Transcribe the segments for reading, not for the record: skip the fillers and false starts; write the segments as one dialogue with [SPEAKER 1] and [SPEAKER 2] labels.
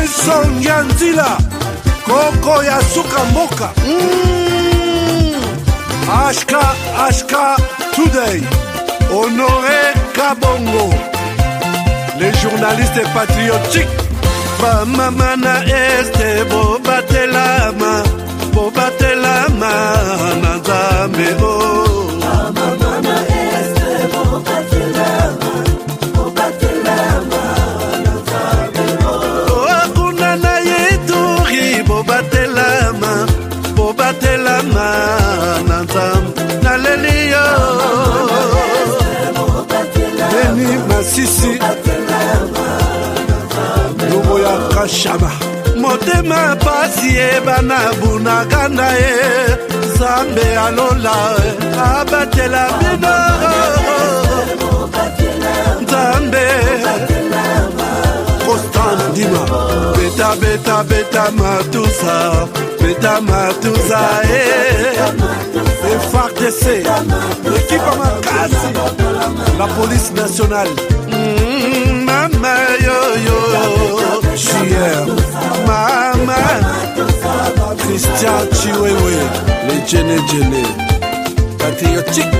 [SPEAKER 1] Nelson Yanzila Koko ya suka mboka HK Today Honoré Kabongo les journalistes patriotiques Bamamana este bobatelama Nanzambe Bamamana este bobatelama Nanzambe Akuna na yeturi bobatelama Nanzambe Naleliyo Beni Masisi Lumo ya Kashama Motema pasi ebana bunaganda Zambe alola abatela bino Zambe Constant Dima Beta matusa FARDC Équipe à Makasi La police nationale Mama yo JR Mama Christian Chiwewe Les Djene Patriotique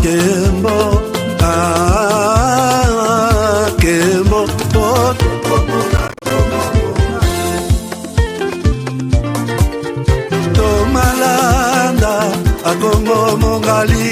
[SPEAKER 1] Kembo Kembo Tomalanda Agongo Mongali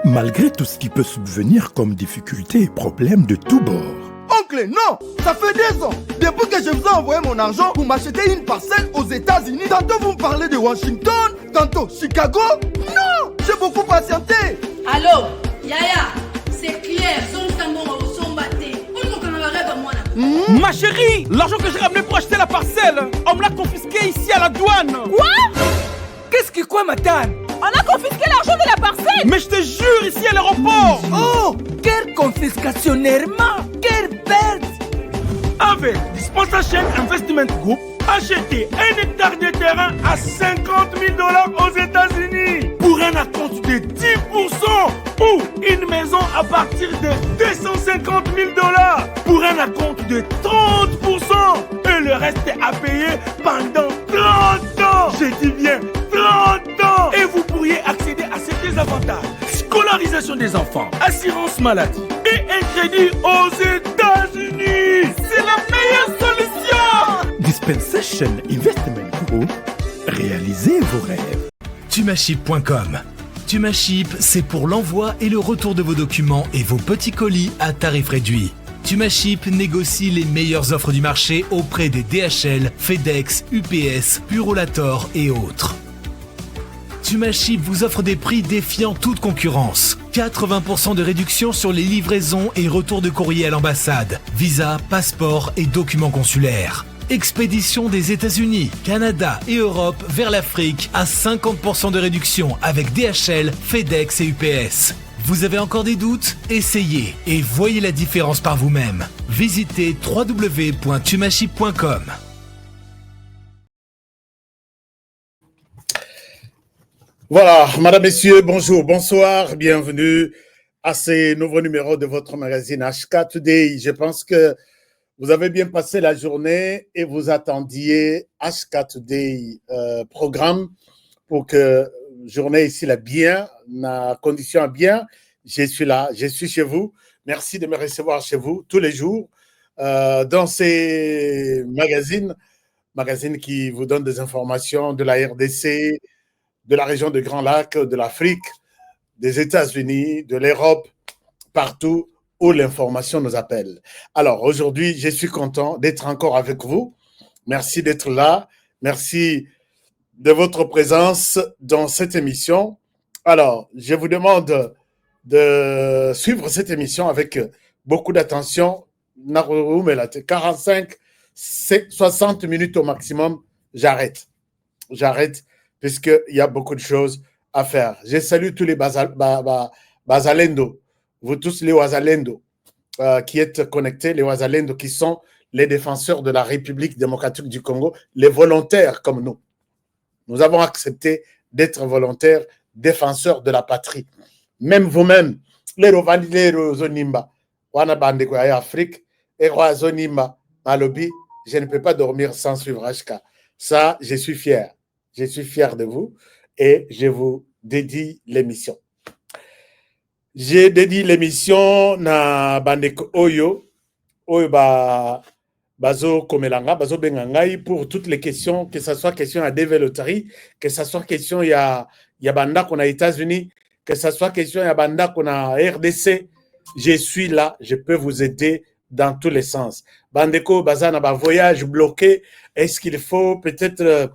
[SPEAKER 2] Malgré tout ce qui peut subvenir comme difficultés et problèmes de tous bords.
[SPEAKER 3] Oncle, non! Ça fait 2 ans! Depuis que je vous ai envoyé mon argent pour m'acheter une parcelle aux États-Unis, tantôt vous me parlez de Washington, tantôt Chicago. Non! J'ai beaucoup patienté!
[SPEAKER 4] Allô? Yaya, c'est clair,
[SPEAKER 5] Ma chérie, l'argent que j'ai ramené pour acheter la parcelle, on me l'a confisqué ici à la douane.
[SPEAKER 6] Quoi?
[SPEAKER 5] Qu'est-ce qui quoi, Matane?
[SPEAKER 6] On a confisqué l'argent de la parcelle.
[SPEAKER 5] Mais je te jure, ici à l'aéroport.
[SPEAKER 6] Oh, quelle confiscation, quelle perte.
[SPEAKER 5] Avec Dispensation Investment Group, achetez 1 hectare de terrain à $50,000 aux États-Unis pour un acompte de 10% ou une maison à partir de $250,000 pour un acompte de 30% et le reste à payer pendant 30 ans. Je dis bien 30 ans. Et vous pourriez accéder à ces désavantages: scolarisation des enfants, assurance maladie et un crédit aux États-Unis. C'est la meilleure solution.
[SPEAKER 2] Dispensation Investment Group, réalisez vos rêves.
[SPEAKER 7] Tumaship.com. Tumaship, c'est pour l'envoi et le retour de vos documents et vos petits colis à tarif réduit. Tumaship négocie les meilleures offres du marché auprès des DHL, FedEx, UPS, Purolator et autres. Tumaship vous offre des prix défiant toute concurrence. 80% de réduction sur les livraisons et retours de courrier à l'ambassade, visa, passeport et documents consulaires. Expédition des États-Unis, Canada et Europe vers l'Afrique à 50% de réduction avec DHL, FedEx et UPS. Vous avez encore des doutes? Essayez et voyez la différence par vous-même. Visitez www.tumaship.com.
[SPEAKER 8] Voilà, madame, messieurs, bonjour, bonsoir, bienvenue à ce nouveau numéro de votre magazine HK Today. Je pense que vous avez bien passé la journée et vous attendiez HK Today programme pour que journée ici là bien, la condition bien. Je suis là, je suis chez vous. Merci de me recevoir chez vous tous les jours dans ces magazines qui vous donnent des informations de la RDC, de la région de Grand Lac, de l'Afrique, des États-Unis, de l'Europe, partout où l'information nous appelle. Alors, aujourd'hui, je suis content d'être encore avec vous. Merci d'être là. Merci de votre présence dans cette émission. Alors, je vous demande de suivre cette émission avec beaucoup d'attention. 45, 60 minutes au maximum, j'arrête. Puisqu'il y a beaucoup de choses à faire. Je salue tous les Bazalendo, vous tous les Wazalendo qui êtes connectés, les Wazalendo qui sont les défenseurs de la République démocratique du Congo, les volontaires comme nous. Nous avons accepté d'être volontaire, défenseur de la patrie. Même vous-même, les Zonimba, Afrique, et Zonimba, Malobi, je ne peux pas dormir sans suivre HK. Ça, je suis fier. Je suis fier de vous et je vous dédie l'émission. J'ai dédié l'émission na Bandeko Oyo, Bazo Komelanga, Bazo Bengangai pour toutes les questions, que ce soit question à Develotari, que ce soit question il y a Banda qu'on a États-Unis, que ce soit question il y a Banda qu'on a RDC. Je suis là, je peux vous aider dans tous les sens. Bandeko Bazana, voyage bloqué, est-ce qu'il faut peut-être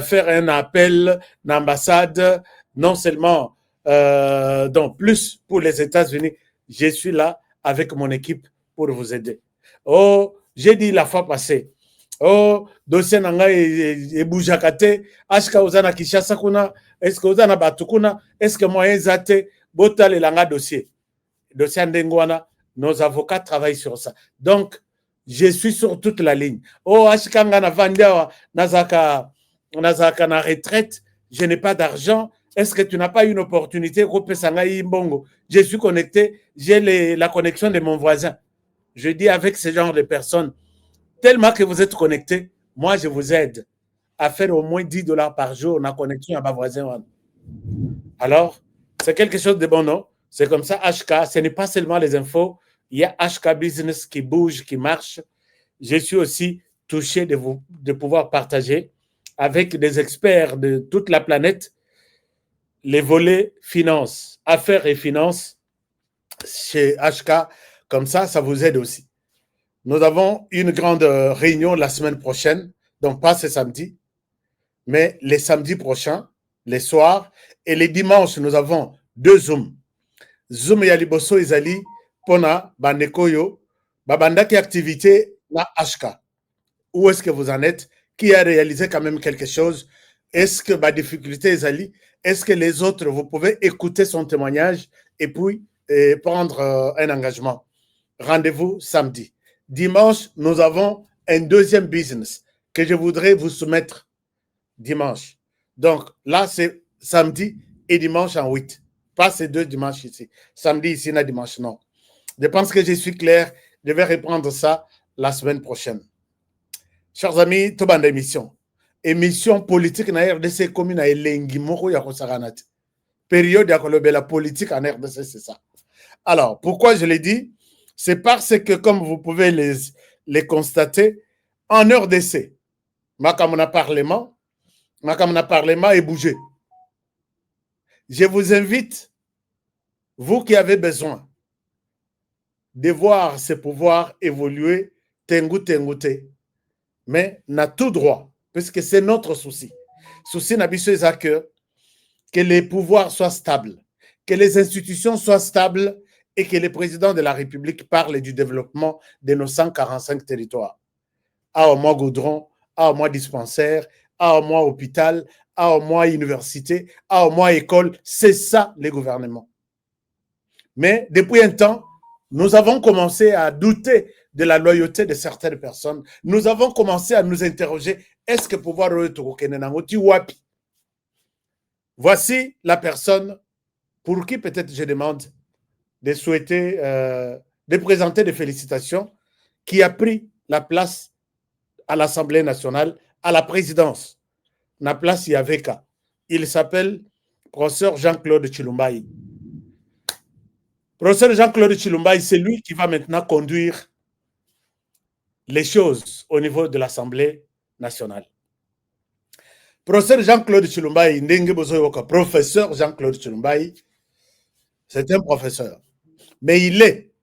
[SPEAKER 8] faire un appel d'ambassade, non seulement donc plus pour les États-Unis, je suis là avec mon équipe pour vous aider. Oh, j'ai dit la fois passée, oh, dossier nanga et boujakate, est-ce que vous avez Kishasa kuna, est-ce que vous avez Batukuna, est-ce que moyen zate, bota le langa dossier Ndengwana, nos avocats travaillent sur ça. Donc, je suis sur toute la ligne. Oh, Ashkanga na vandia, nazaka na retraite, je n'ai pas d'argent. Est-ce que tu n'as pas une opportunité? Je suis connecté, j'ai la connexion de mon voisin. Je dis avec ce genre de personnes, tellement que vous êtes connectés, moi je vous aide à faire au moins $10 par jour en connexion à ma voisin. Alors, c'est quelque chose de bon, non? C'est comme ça, HK, ce n'est pas seulement les infos, il y a HK Business qui bouge, qui marche. Je suis aussi touché de pouvoir partager avec des experts de toute la planète les volets finance, affaires et finances chez HK. Comme ça, ça vous aide aussi. Nous avons une grande réunion la semaine prochaine, donc pas ce samedi, mais les samedis prochains, les soirs, et les dimanches, nous avons 2 Zooms. Zoom Yaliboso Izali, Pona, Bandekoyo, Babandaki activité, la HK. Où est-ce que vous en êtes? Qui a réalisé quand même quelque chose? Est-ce que ma difficulté Izali? Est-ce que les autres, vous pouvez écouter son témoignage et puis prendre un engagement? Rendez-vous samedi. Dimanche, nous avons un deuxième business que je voudrais vous soumettre dimanche. Donc là, c'est samedi et dimanche en 8. Pas ces 2 dimanches ici. Samedi ici, na dimanche, non. Je pense que je suis clair. Je vais reprendre ça la semaine prochaine. Chers amis, tout le monde émission. Émission politique na RDC commune à Elengi Moko ya Kosaranat. Période ya la politique en RDC, c'est ça. Alors, pourquoi je l'ai dit? C'est parce que, comme vous pouvez les constater, en RDC, Makamona Parlement est bougé. Je vous invite, vous qui avez besoin de voir ce pouvoir évoluer, tengoute, mais n'a tout droit, puisque c'est notre souci. Souci n'abissue que les pouvoirs soient stables, que les institutions soient stables et que le président de la République parle du développement de nos 145 territoires. À au moins goudron, à au moins dispensaire, à au moins hôpital, à au moins université, à au moins école. C'est ça, le gouvernement. Mais depuis un temps, nous avons commencé à douter de la loyauté de certaines personnes. Nous avons commencé à nous interroger, est-ce que pouvoir wapi? Voici la personne pour qui peut-être je demande de souhaiter, de présenter des félicitations, qui a pris la place à l'Assemblée nationale, à la présidence. La place Yaveka. Il s'appelle professeur Jean-Claude Chilumbaï. Professeur Jean-Claude Chilumbaï, c'est lui qui va maintenant conduire les choses au niveau de l'Assemblée nationale. Professeur Jean-Claude Chilumbaï, professeur Jean-Claude Chilumbaï, c'est un professeur. Mais il est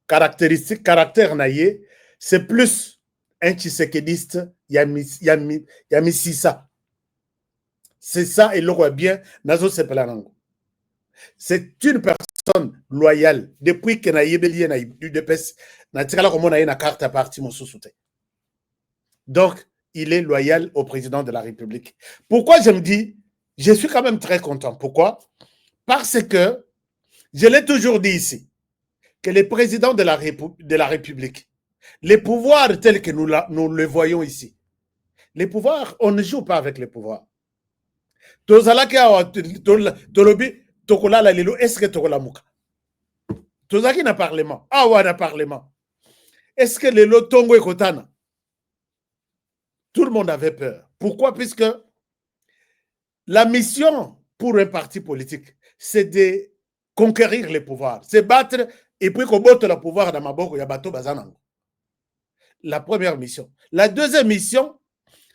[SPEAKER 8] caractère naïe, c'est plus un tshisekédiste, Yamisisa. C'est ça, et le voit bien, Nazo Sepelanango. C'est une personne loyale. Depuis que naïe bélier naïe UDPS, natikala comme on a une carte à parti mon sous-souté. Donc, il est loyal au président de la République. Pourquoi je me dis, je suis quand même très content. Pourquoi? Parce que, je l'ai toujours dit ici, que les présidents de la République, les pouvoirs tels que nous le voyons ici, les pouvoirs, on ne joue pas avec les pouvoirs. tozalaki awa tolobi tokolala lelo est-ce que tokolamuka tozalaki na parlement awa na parlement est-ce que lelo tongo ekotana? Tout le monde avait peur. Pourquoi? Puisque la mission pour un parti politique, c'est de conquérir les pouvoirs, c'est battre et puis qu'on botte le pouvoir dans Maboko Yabato Bazanango. La première mission. La deuxième mission,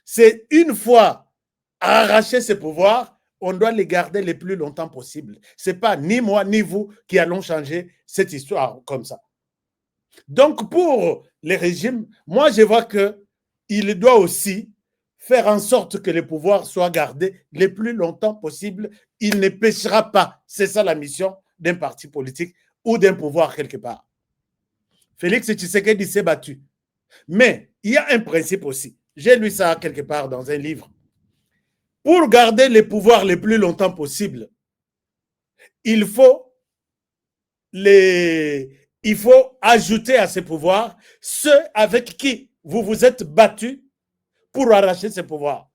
[SPEAKER 8] c'est une fois arraché ces pouvoirs, on doit les garder le plus longtemps possible. Ce n'est pas ni moi ni vous qui allons changer cette histoire comme ça. Donc pour les régimes, moi je vois qu'il doit aussi faire en sorte que les pouvoirs soient gardés le plus longtemps possible. Il ne pêchera pas. C'est ça la mission d'un parti politique ou d'un pouvoir quelque part. Félix Tshisekedi s'est battu. Mais il y a un principe aussi. J'ai lu ça quelque part dans un livre. Pour garder les pouvoirs le plus longtemps possible, il faut ajouter à ces pouvoirs ceux avec qui vous vous êtes battus pour arracher ces pouvoirs.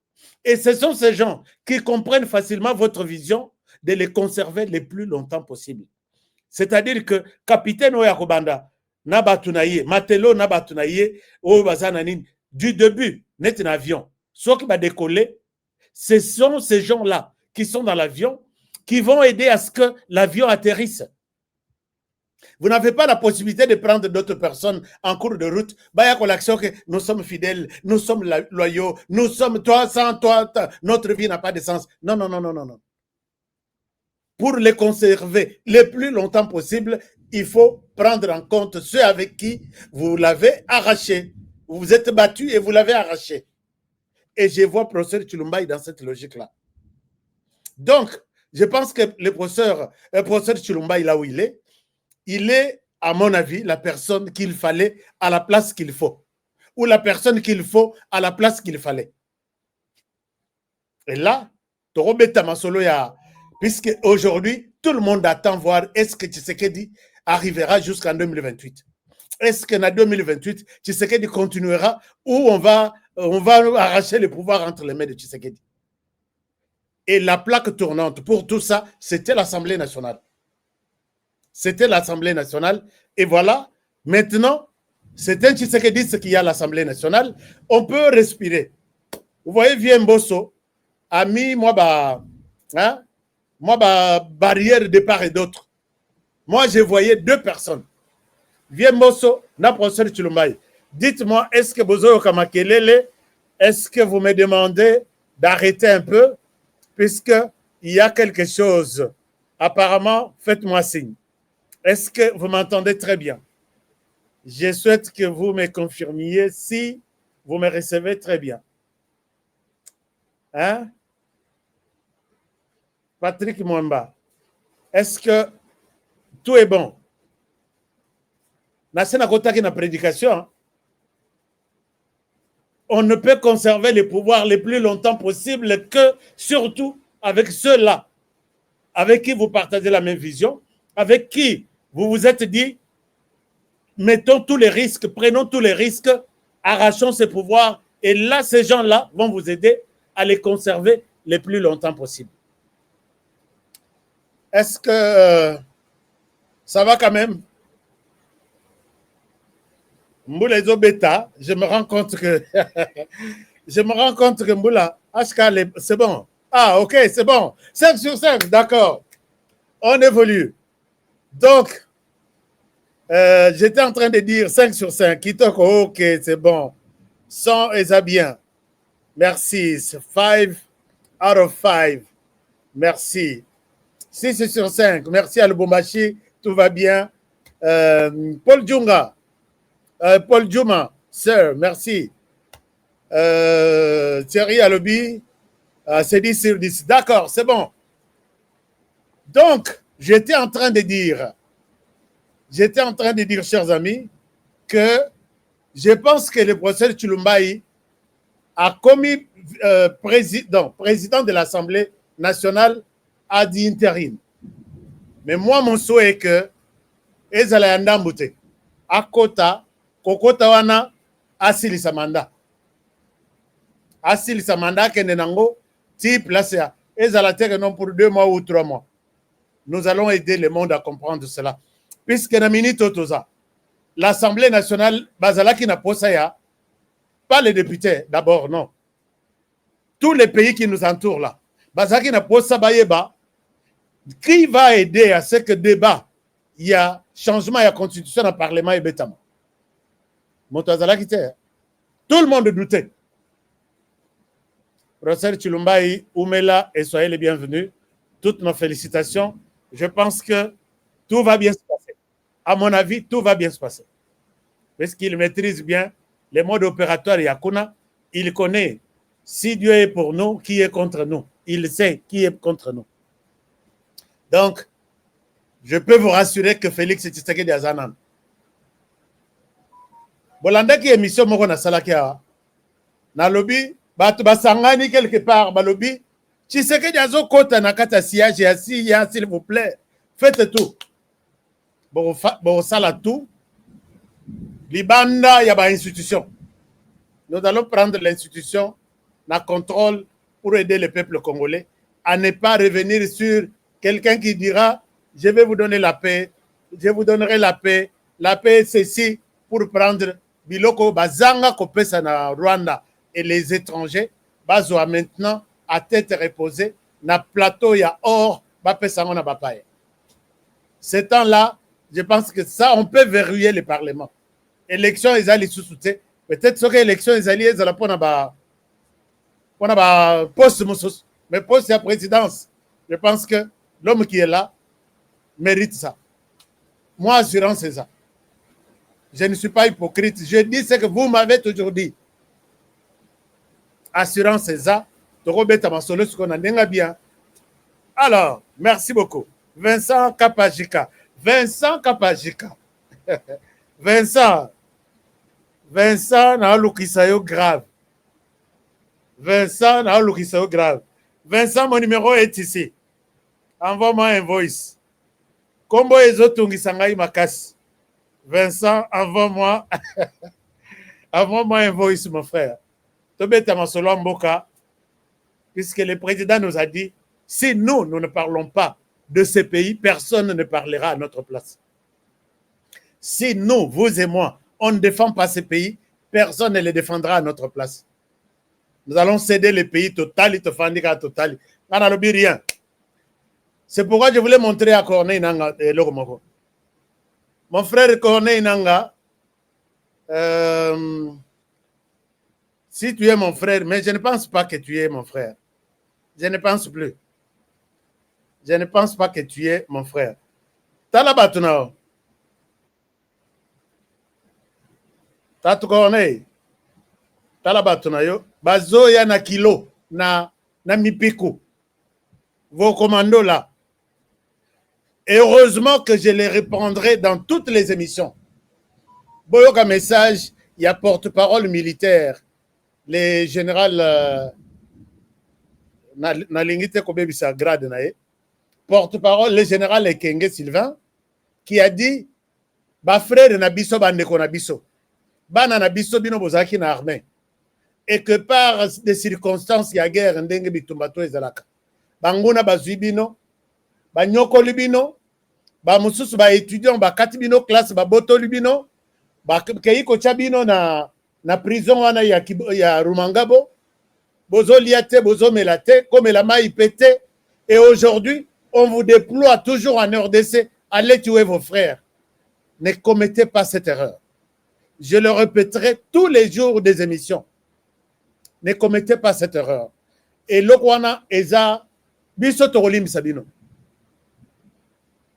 [SPEAKER 8] Et ce sont ces gens qui comprennent facilement votre vision de les conserver le plus longtemps possible. C'est-à-dire que capitaine Oyakobanda, Nabatunaye, Matelo Nabatunaye, Oyabazananin, du début, n'est un avion. Ceux qui va décoller, ce sont ces gens-là qui sont dans l'avion qui vont aider à ce que l'avion atterrisse. Vous n'avez pas la possibilité de prendre d'autres personnes en cours de route. Nous sommes fidèles, nous sommes loyaux, nous sommes toi, sans toi, notre vie n'a pas de sens. Non, non, non, non, non, non. Pour les conserver le plus longtemps possible, il faut prendre en compte ceux avec qui vous l'avez arraché. Vous vous êtes battu et vous l'avez arraché. Et je vois le professeur Tshilombaï dans cette logique-là. Donc, je pense que le professeur Tshilombaï, là où il est, à mon avis, la personne qu'il fallait à la place qu'il faut. Ou la personne qu'il faut à la place qu'il fallait. Et là, Torobeta Masolo, puisque aujourd'hui, tout le monde attend voir est-ce que Tshisekedi arrivera jusqu'en 2028. Est-ce qu'en 2028, Tshisekedi continuera ou on va arracher le pouvoir entre les mains de Tshisekedi? Et la plaque tournante pour tout ça, c'était l'Assemblée nationale. C'était l'Assemblée nationale. Et voilà, maintenant, c'est un Tshisekedi qui a l'Assemblée nationale. On peut respirer. Vous voyez, Viembosso a mis barrière de part et d'autre. Moi, je voyais deux personnes. Viembosso, na professeur Tshilombaï. Dites-moi, est-ce que Bozo Kamakelele, est-ce que vous me demandez d'arrêter un peu, puisqu'il y a quelque chose? Apparemment, faites-moi signe. Est-ce que vous m'entendez très bien? Je souhaite que vous me confirmiez si vous me recevez très bien. Hein? Patrick Mwamba, est-ce que tout est bon? Na prédication. On ne peut conserver les pouvoirs le plus longtemps possible que, surtout, avec ceux-là, avec qui vous partagez la même vision, avec qui vous vous êtes dit, mettons tous les risques, prenons tous les risques, arrachons ces pouvoirs, et là, ces gens-là vont vous aider à les conserver le plus longtemps possible. Est-ce que ça va quand même? Mboula Ezobeta, je me rends compte que Mboula, c'est bon. Ah, ok, c'est bon. 5 sur 5, d'accord. On évolue. Donc, j'étais en train de dire 5 sur 5. Kitoko, ok, c'est bon. 100 et ça bien. Merci. 5 out of 5. Merci. 6 sur 5. Merci à Lubumbashi. Tout va bien. Paul Djunga. Paul Djouma, sir, merci. Thierry Alobi, c'est 10 sur 10. D'accord, c'est bon. Donc, j'étais en train de dire, chers amis, que je pense que le professeur Tshilombaï a commis président de l'Assemblée nationale à d'intérim. Mais moi, mon souhait est que Ezala Yandambute, à Kota, Kokota wana asilisa manda kende nango ti place ya et à la terre non pour 2 mois ou 3 mois. Nous allons aider le monde à comprendre cela. Puisque Namini Totoza, l'Assemblée nationale, Bazalaki na Posaya, pas les députés d'abord, non. Tous les pays qui nous entourent là. Bazalaki na Posa Bayeba, qui va aider à ce que débat, il y a changement de la constitution dans le Parlement et Betama. Montazalaki te. Tout le monde doutait. Professeur Chilumbaï, Oumela, et soyez les bienvenus. Toutes nos félicitations. Je pense que tout va bien se passer. À mon avis, tout va bien se passer. Parce qu'il maîtrise bien les modes opératoires Yakuna. Il connaît si Dieu est pour nous, qui est contre nous. Il sait qui est contre nous. Donc, je peux vous rassurer que Félix Tshisekedi Azanan. Bolanda qui émission moko na salakia. Na lobby, batu basangani quelque part, ba lobby. Tshisekedi azo kota na kata siège ya s'il vous plaît. Faites tout. Bon sala tout. Libanda ya ba institution. Nous allons prendre l'institution na contrôle pour aider le peuple congolais à ne pas revenir sur quelqu'un qui dira je vais vous donner la paix, je vous donnerai la paix c'est ici pour prendre biloko bazanga kopesa na Rwanda et les étrangers bazwa maintenant à tête reposée na plateau ya or bapesa ngona bapaye. Ce temps-là, je pense que ça on peut verrouiller le parlement. Élection ezali sous-souté, peut-être que élection ezali ezala pona ba poste musus, mais poste ya présidence. Je pense que l'homme qui est là mérite ça. Moi, assurance, c'est ça. Je ne suis pas hypocrite. Je dis ce que vous m'avez toujours dit. Assurance, c'est ça. Alors, merci beaucoup. Vincent Kapajika. Vincent, n'a l'oukisayo grave. Vincent, mon numéro est ici. Envoie-moi un voice. Kombo ezotungisa ngai makasi. Vincent, envoie-moi un voice, mon frère. Tobeta masolo mboka, puisque le président nous a dit, si nous ne parlons pas de ces pays, personne ne parlera à notre place. Si nous, vous et moi, on ne défend pas ces pays, personne ne les défendra à notre place. Nous allons céder les pays total, total. On n'a rien. C'est pourquoi je voulais montrer à Corneille Nanga et Logomoko. Mon frère Corneille Nanga, si tu es mon frère, mais je ne pense pas que tu es mon frère. Je ne pense plus. Je ne pense pas que tu es mon frère. Talabatunao. Tatu Corneille. Talabatunayo. Bazo ya na kilo na mipiku. Vos commandos là. Et heureusement que je les répondrai dans toutes les émissions. Boyoka message, il y a porte-parole militaire, le général Nalingite Kobebisa grade nae. Porte-parole, le général Ekenge Sylvain, qui a dit ba frère Nabiso bandeko Nabiso. Bana Nabiso bino bozaki na armée. Et que par des circonstances, il y a guerre ndenge bitumbato ezalaka. Banguna bazwibino, banyoko libino, ba mususu ba étudiant ba katibino classe ba boto libino, ba keiko chabino na prison wana ya Rumangabo, bozo liate, bozo melate, comme la maille pété. Et aujourd'hui, on vous déploie toujours en RDC, allez tuer vos frères. Ne commettez pas cette erreur. Je le répéterai tous les jours des émissions. Ne commettez pas cette erreur. Et l'Okwana Eza, biso tokolim sabino.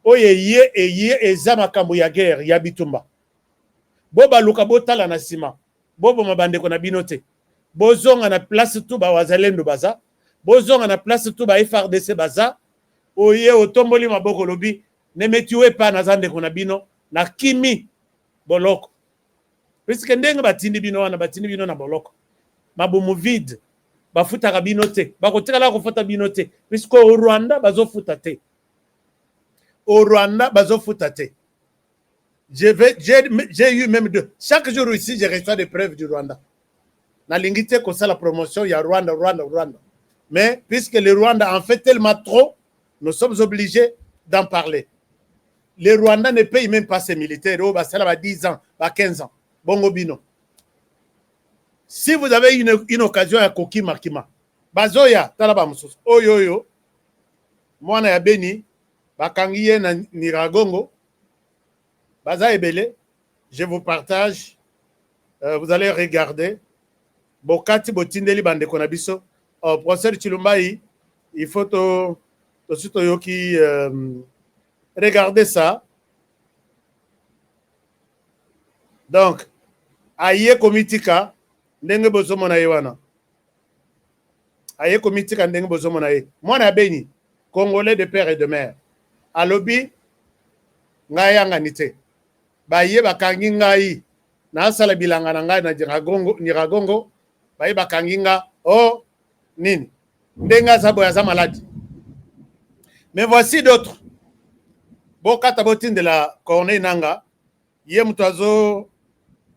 [SPEAKER 8] Oye eza makambo ya guerre ya bitumba. Boba luka botala na sima. Bobo mabande kona binote. Bozonga na place tout ba wazalendo baza. Bozonga na place tout ba FRDC baza. Oye otomboli maboko lobi. Ne metuwe pa na zande kona bino. Na kimi boloko. Puisque ndenge batindi bino wana batindi bino na boloko. Mabumu vide. Bafuta kabinote. Bakotekala kofuta binote. Puisque au Rwanda bazofuta te. Au Rwanda bazofuta te. J'ai eu même deux. Chaque jour ici, je reçois des preuves du Rwanda. Na lingite ko la promotion ya Rwanda. Mais puisque le Rwanda en fait tellement trop, nous sommes obligés d'en parler. Le Rwanda ne paye même pas ses militaires. Oh, bah, ça va 10 ans, bah, 15 ans. Bongo bino. Si vous avez une occasion à Koki Makima, Bazoya, Talaba Moussous, Oyoyo, moi na Beni, Bakangiye na Niragongo, Baza Ebele, je vous partage, vous allez regarder, Bokati Botindeli Bande Konabiso, professeur Chilumbaï, il faut to Yoki, regardez ça. Donc, Aye Komitika, ndenge bozomo na yewana. Aye Komitika ndenge bozomo na ye. Moi na Beni, Congolais de père et de mère. Alobi, ngaya nganite. Baye bakangi ngai. Na sala bilanga na ngai na Niragongo. Baye bakangi nga. Oh, nini. Ndenga sabo ya za malade. Mais voici d'autres. Bokata botin de la Corneille Nanga. Ye mutazo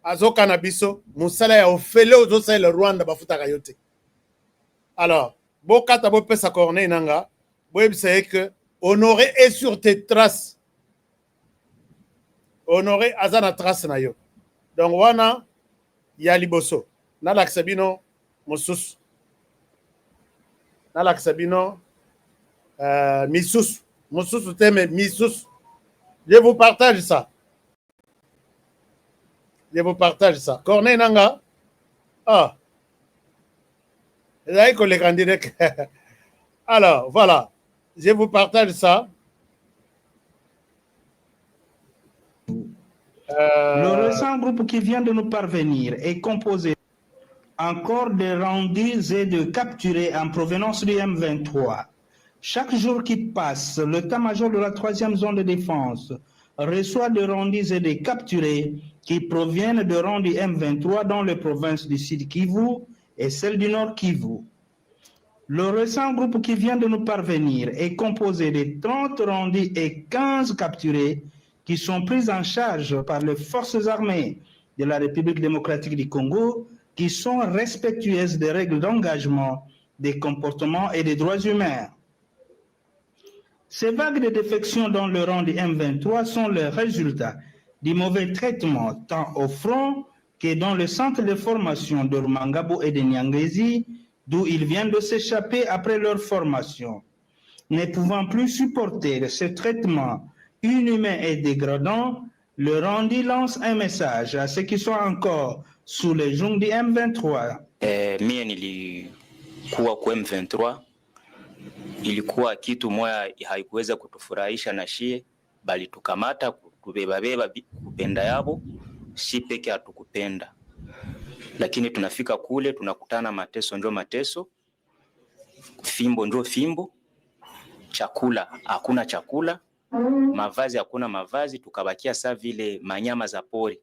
[SPEAKER 8] azo cannabis, musala ya ofele ozo sa le Rwanda bafuta kayote. Alors, bokata bo pesa Corneille Nanga, boyebi c'est que Honoré est sur tes traces. Honoré azana trace na yo. Donc wana ya liboso. Na laksabino mosus. Na laksabino misus. Mosus teme misus. Je vous partage ça. Je vous partage ça. Corneille Nanga. Ah. Vous avez collègue en direct. Alors, voilà. Je vous partage ça.
[SPEAKER 9] Le récent groupe qui vient de nous parvenir est composé encore de rendus et de capturés en provenance du M23. Chaque jour qui passe, l'état-major de la 3e zone de défense reçoit des rendus et des capturés qui proviennent de rangs du M23 dans les provinces du Sud Kivu et celles du Nord Kivu. Le récent groupe qui vient de nous parvenir est composé de 30 rendus et 15 capturés qui sont pris en charge par les forces armées de la République démocratique du Congo qui sont respectueuses des règles d'engagement, des comportements et des droits humains. Ces vagues de défection dans le rang du M23 sont le résultat du mauvais traitement tant au front que dans le centre de formation de Rumangabo et de Nyangezi, d'où ils viennent de s'échapper après leur formation. Ne pouvant plus supporter ce traitement inhumain et dégradant, le Rwanda lance un message à ceux qui sont encore sous les jungles du M23.
[SPEAKER 10] Mie nilikuwa kwa M23, ilikuwa kitu moya haikuweza kutufurahisha na shie, bali tukamata kubeba kupenda yabo, si peke hatukupenda. Lakini tunafika kule tunakutana mateso njo mateso, fimbo njo fimbo, chakula hakuna chakula, mavazi hakuna mavazi, tukabakia saa vile manyama za pori.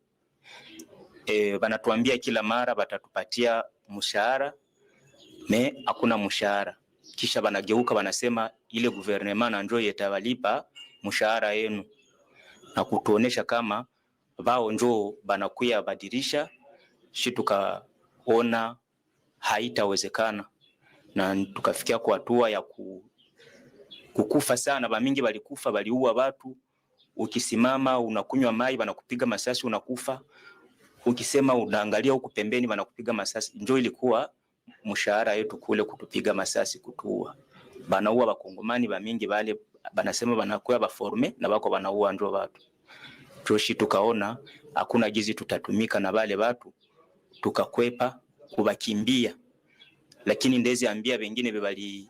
[SPEAKER 10] Banatuambia kila mara batatupatia mshahara, me hakuna mshahara. Kisha banageuka banasema ile gouvernement na njo yetawalipa mshahara yenu, na kutuonesha kama bao njo banakuya badirisha. Shi tukaona haitawezekana na tukafikia kwa hatua ya kukufa sana. Bamingi balikufa, baliua watu. Ukisimama unakunywa mai banakupiga masasi unakufa. Ukisema unaangalia huku pembeni banakupiga masasi. Njo ilikuwa mshahara yetu kule, kutupiga masasi, kutuua. Banaua bakongomani bamingi, bale banasema banakuwa baforme na bako banaua njo watu. Joshi tukaona hakuna gizi tutatumika na bale watu, tukakwepa kubakimbia. Lakini ndezi ambia bengine bebali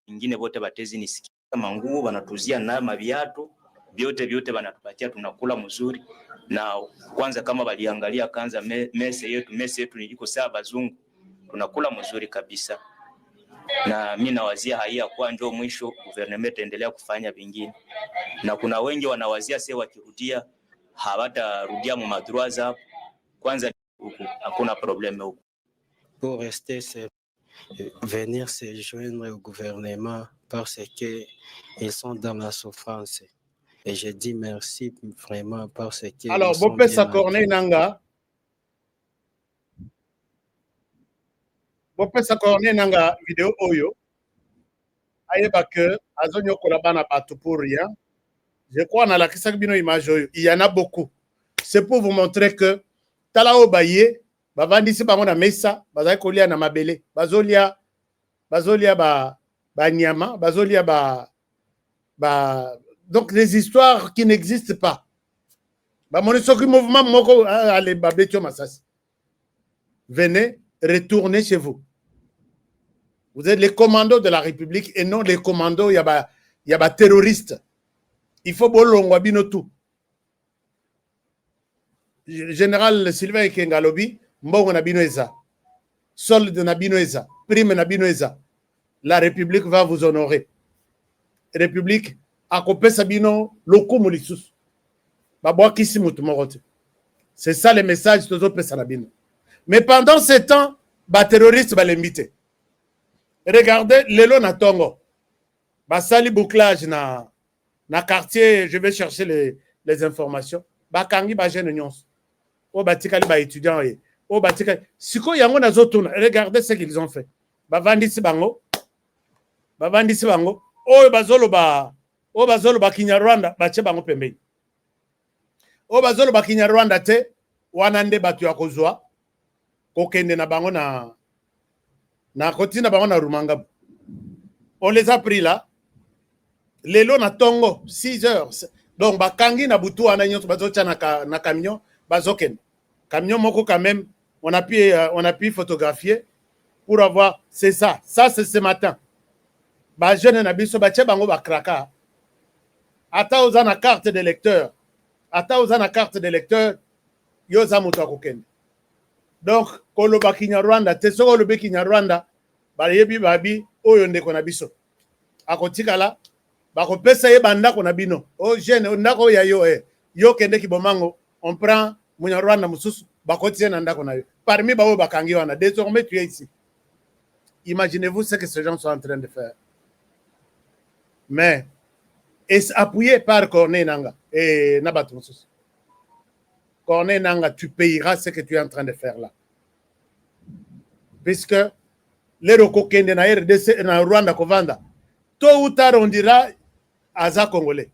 [SPEAKER 10] bengine bote batezi nisikia manguo banatuzia na mabiato vyote banatupatia, tunakula mzuri. Na kwanza kama baliangalia kanza mese yetu iko sawa bazungu, tunakula mzuri kabisa. Na mimi nawazia haya kwa ndio mwisho gouvernement endelea kufanya vingine, na kuna wengi wanawazia sasa wakirudia hawatarudia mu madroits. Kwanza huko hakuna problème huko.
[SPEAKER 11] Pour rester, c'est venir se joindre au gouvernement parce que ils sont dans la souffrance. Et je dis merci vraiment parce que...
[SPEAKER 8] Alors, Bopesa Corneille Nanga. bopesa corne nanga vidéo oyo ayeba que azonyokola bana bato pour rien. Je crois na lakisaki bino image oyo, il y en a beaucoup. C'est pour vous montrer que tala oyo baye bavandisi bango na mesa bazali kolia na mabele bazolia ba nyama bazolia donc des histoires qui n'existent pas. Bamoni soki mouvement moko ale babetio masasi. Venez, retournez chez vous. Vous êtes les commandos de la République et non les commandos yaba terroristes. Il faut bolongwa bino tout. Général Sylvain Kengalobi, mbongo na bino eza. Solde na bino eza. Prime na bino eza. La République va vous honorer. République akopesa bino lokumu lisusu. Babwakisi mutu moko te. C'est ça le message tozo pesa na bino. Mais pendant ce temps, ba terroriste ba lemite. Regardez lelo na tongo. Basali bouclage na quartier, je vais chercher les informations. Bakangi ba jeune nyonso. O batikali ba étudiant et o batikali siko yango nazotuna. Regardez ce qu'ils ont fait. Bavandisi bango. O bazolo ba Kinyarwanda bache bango pembeni. O bazolo ba Kinyarwanda te wanande batu ya kozwa kokende na bango na kotina bango na Rumanga. On les a pris là. Lelo na tongo 6 heures. Donc bakangi na butu wana nyonso bazocha na camion bazoken. Camion moko quand même on a pu photographier pour avoir c'est ça c'est ce matin. Ba jeune na biso ba che bango ba kraka. Ata ozana carte de lecteur. Yoza mutu akokende. Donc koloba Kinyarwanda te soko lobe Kinyarwanda ba yebi babi oyo ndeko na biso. Akotikala bakopesa ye bandako na bino. O jeune ndako ya yo yo kende kibomango on prend Munyarwanda mususu bakotie na ndako na yo. Parmi bao bakangi wana désormais tu es ici. Imaginez-vous ce que ces gens sont en train de faire. Mais appuyé par Corneille Nanga et Nabatou mususu. Corneille Nanga, tu payeras ce que tu es en train de faire là. Puisque les Rokokende na RDC na Rwanda kovanda, tôt ou tard on dira aza Congolais.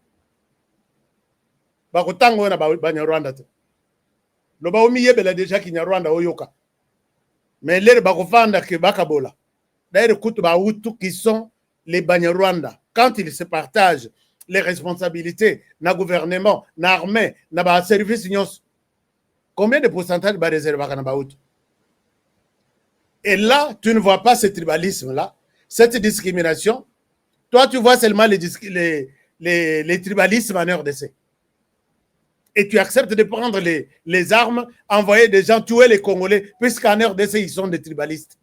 [SPEAKER 8] Bakotango na Banyarwanda te. Lo ba omi yebela déjà Kinyarwanda oyoka. Mais les bakovanda ke bakabola. D'ailleurs kutu ba hutu qui sont les Banyarwanda. Quand ils se partagent les responsabilités na gouvernement, na armée, na ba service nyos. Combien de pourcentage ba réservé à Baout? Et là, tu ne vois pas ce tribalisme-là, cette discrimination. Toi, tu vois seulement les tribalismes en RDC. Et tu acceptes de prendre les armes, envoyer des gens tuer les Congolais, puisqu'en RDC, ils sont des tribalistes.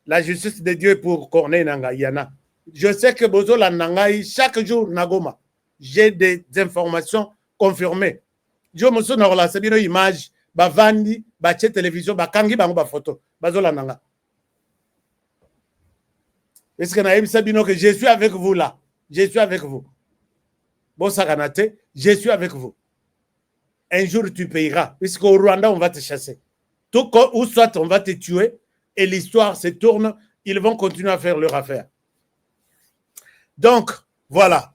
[SPEAKER 8] La justice de Dieu pour Corneille Nanga, il y en a. Je sais que Bozola Nangaï, chaque jour, Nagoma, j'ai des informations confirmées. Je me souviens de la image, Bavandi, Bache télévision, Bakangi, Bango, photo, Bazola Nanga. Est-ce que Naïm Sabino que je suis avec vous là? Je suis avec vous. Bon, Saganate, je suis avec vous. Un jour, tu payeras. Puisqu'au Rwanda, on va te chasser. Tout ou soit on va te tuer et l'histoire se tourne. Ils vont continuer à faire leur affaire. Donc, voilà.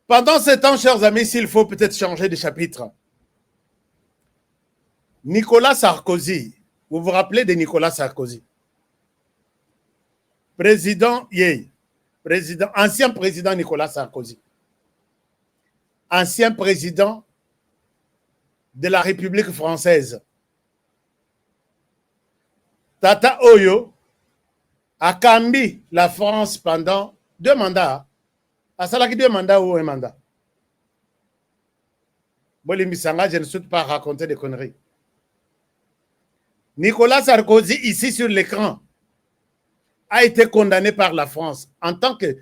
[SPEAKER 8] Pendant ce temps, chers amis, s'il faut peut-être changer de chapitre. Nicolas Sarkozy, vous vous rappelez de Nicolas Sarkozy? Ancien président Nicolas Sarkozy. Ancien président de la République française. Tata Oyo a cambi la France pendant 2 mandats. Asalaki 2 mandats ou 1 mandat. Bolimbisanga, je ne souhaite pas raconter des conneries. Nicolas Sarkozy, ici sur l'écran, a été condamné par la France en tant que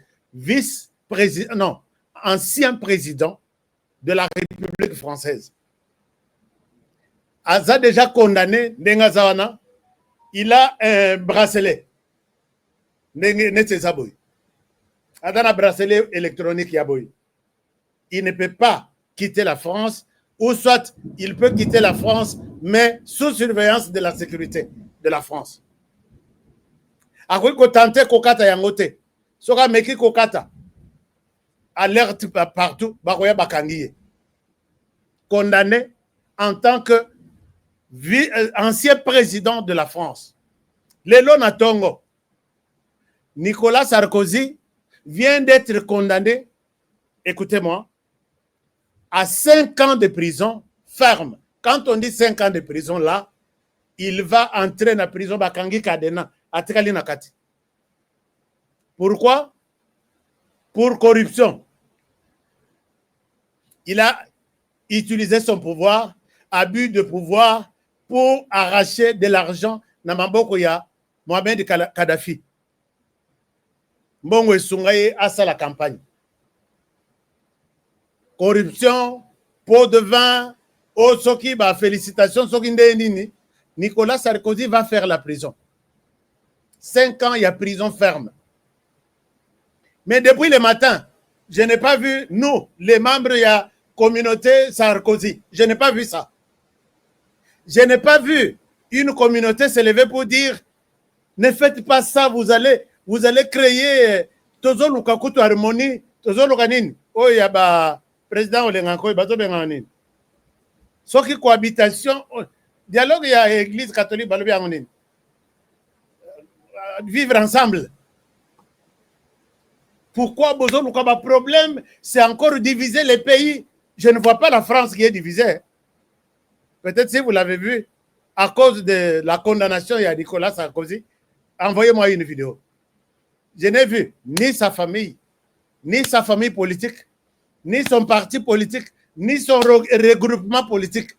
[SPEAKER 8] ancien président de la République française. Aza déjà condamné, Nengazawana, il a un bracelet. Il a un bracelet électronique. Il ne peut pas quitter la France ou soit il peut quitter la France, mais sous surveillance de la sécurité de la France. Akoki ko tenter kokata yangote. Soka meki kokata. Alerte partout, bakoya bakangiye. Condamné en tant que ancien président de la France. Lelo Natongo. Nicolas Sarkozy vient d'être condamné, écoutez-moi, à 5 ans de prison ferme. Quand on dit 5 ans de prison, là, il va entrer dans la prison Bakangi Kadena, à Tekali Nakati. Pourquoi? Pour corruption. Il a utilisé son pouvoir, abus de pouvoir, pour arracher de l'argent dans Mamboko ya Mohamed Kadhafi. Mbongo Esungaye a ça la campagne. Corruption, pot de vin, oh, Soki, bah, félicitations, Soki Ndenini. Nicolas Sarkozy va faire la prison. 5 ans, il y a prison ferme. Mais depuis le matin, je n'ai pas vu, nous, les membres de la communauté Sarkozy, je n'ai pas vu ça. Je n'ai pas vu une communauté se lever pour dire ne faites pas ça, vous allez créer Tozo Lukakutu harmonie, Tozo Lukanin. Oh, il y a ba président Olenganko, bato benganin. Ce qui cohabitation, dialogue, il y a l'église catholique, vivre ensemble. Pourquoi Bozo Lukaba problème, c'est encore diviser les pays. Je ne vois pas la France qui est divisée. Peut-être si vous l'avez vu, à cause de la condamnation, il y a Nicolas Sarkozy, envoyez-moi une vidéo. Je n'ai vu ni sa famille politique, ni son parti politique, ni son regroupement politique.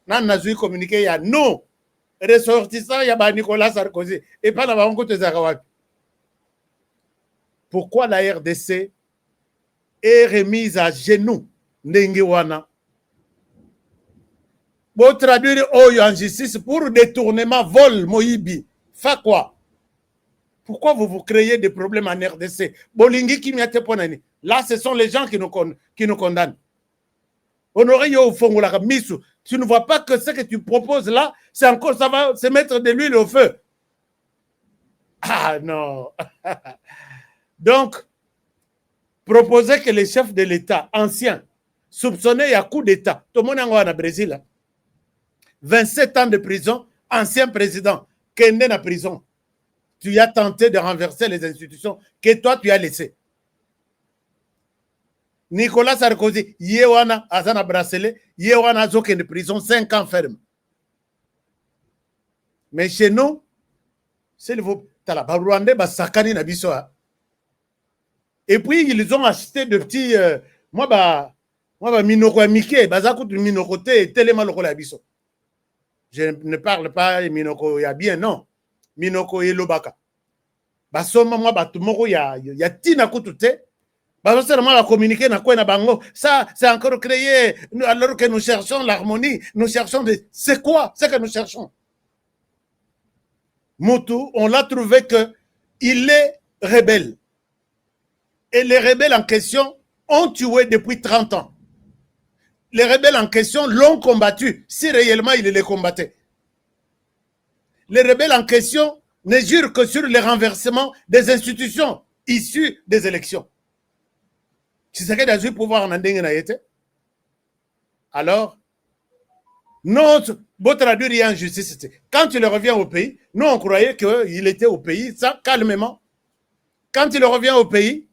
[SPEAKER 8] Nan nazu communiqué, il y a nous, ressortissants, il y a Nicolas Sarkozy. Et pas là-bas, on compte les Arawapi. Pourquoi la RDC est remise à genoux, Nengiwana? Pour traduire en justice pour détournement, vol, Moïbi. Fa quoi? Pourquoi vous créez des problèmes en RDC? Bolingi Kimiate. Là, ce sont les gens qui nous condamnent. Honoré Yo Fongola Misu, tu ne vois pas que ce que tu proposes là, c'est encore, ça va se mettre de l'huile au feu. Ah non. Donc, proposer que les chefs de l'État anciens, soupçonnés à coup d'État, tout le monde est en Brésil, 27 ans de prison, ancien président, Kende en prison. Tu as tenté de renverser les institutions que toi tu as laissées. Nicolas Sarkozy, Yewana Azana bracelet, Yewana Zoke de prison, 5 ans ferme. Mais chez nous, c'est le Rwandais, Sakani Nabisoa. Et puis, ils ont acheté de petits. Moi, Minoko Mike, Bazakout Minokote, Téléma Loko Labiso. Je ne parle pas de Minoko Yabien, non. Minoko Yelobaka. Basoma, moi, Batumoko ya Tina Koutute. Basoma, la communiquer, na quoi na bango. Ça, c'est encore créé, alors que nous cherchons l'harmonie, nous cherchons de. C'est quoi? C'est que nous cherchons. Moutou, on l'a trouvé qu'il est rebelle. Et les rebelles en question ont tué depuis 30 ans. Les rebelles en question l'ont combattu, si réellement ils les combattaient. Les rebelles en question ne jurent que sur le renversement des institutions issues des élections. C'est ce qu'il a eu pouvoir en Andenge. Alors, non, votre traduire est en justice. Quand il revient au pays, nous on croyait qu'il était au pays, ça calmement. Quand il revient au pays,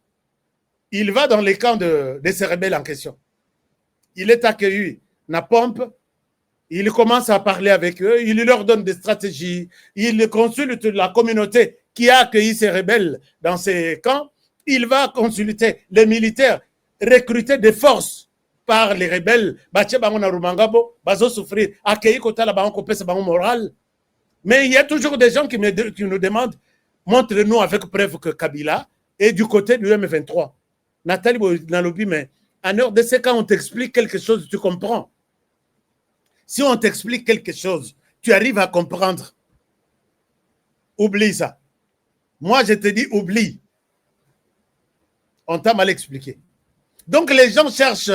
[SPEAKER 8] il va dans les camps de ces rebelles en question. Il est accueilli, na pompe, il commence à parler avec eux, il leur donne des stratégies, il consulte la communauté qui a accueilli ces rebelles dans ces camps, il va consulter les militaires, recruter des forces par les rebelles, souffrir, accueillir moral. Mais il y a toujours des gens qui nous demandent, montre-nous avec preuve que Kabila est du côté du M23. Nathalie Nalobi, mais en heure de ce quand on t'explique quelque chose, tu comprends. Si on t'explique quelque chose, tu arrives à comprendre. Oublie ça. Moi, je te dis, oublie. On t'a mal expliqué. Donc, les gens cherchent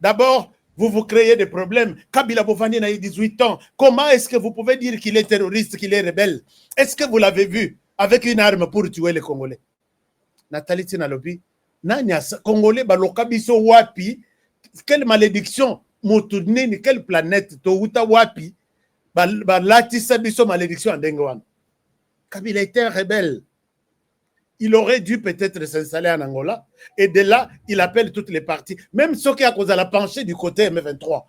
[SPEAKER 8] d'abord vous vous créez des problèmes. Kabila Bovani a eu 18 ans. Comment est-ce que vous pouvez dire qu'il est terroriste, qu'il est rebelle? Est-ce que vous l'avez vu avec une arme pour tuer les Congolais? Nathalie Tinalobi, Congolais, Balokabiso Wapi, quelle malédiction, Motunini, quelle planète, Touta Wapi, Balatissa Biso malédiction en Dengwan. Kabila était un rebelle. Il aurait dû peut-être s'installer en Angola. Et de là, il appelle toutes les parties. Même ceux qui a causé la penchée du côté M23.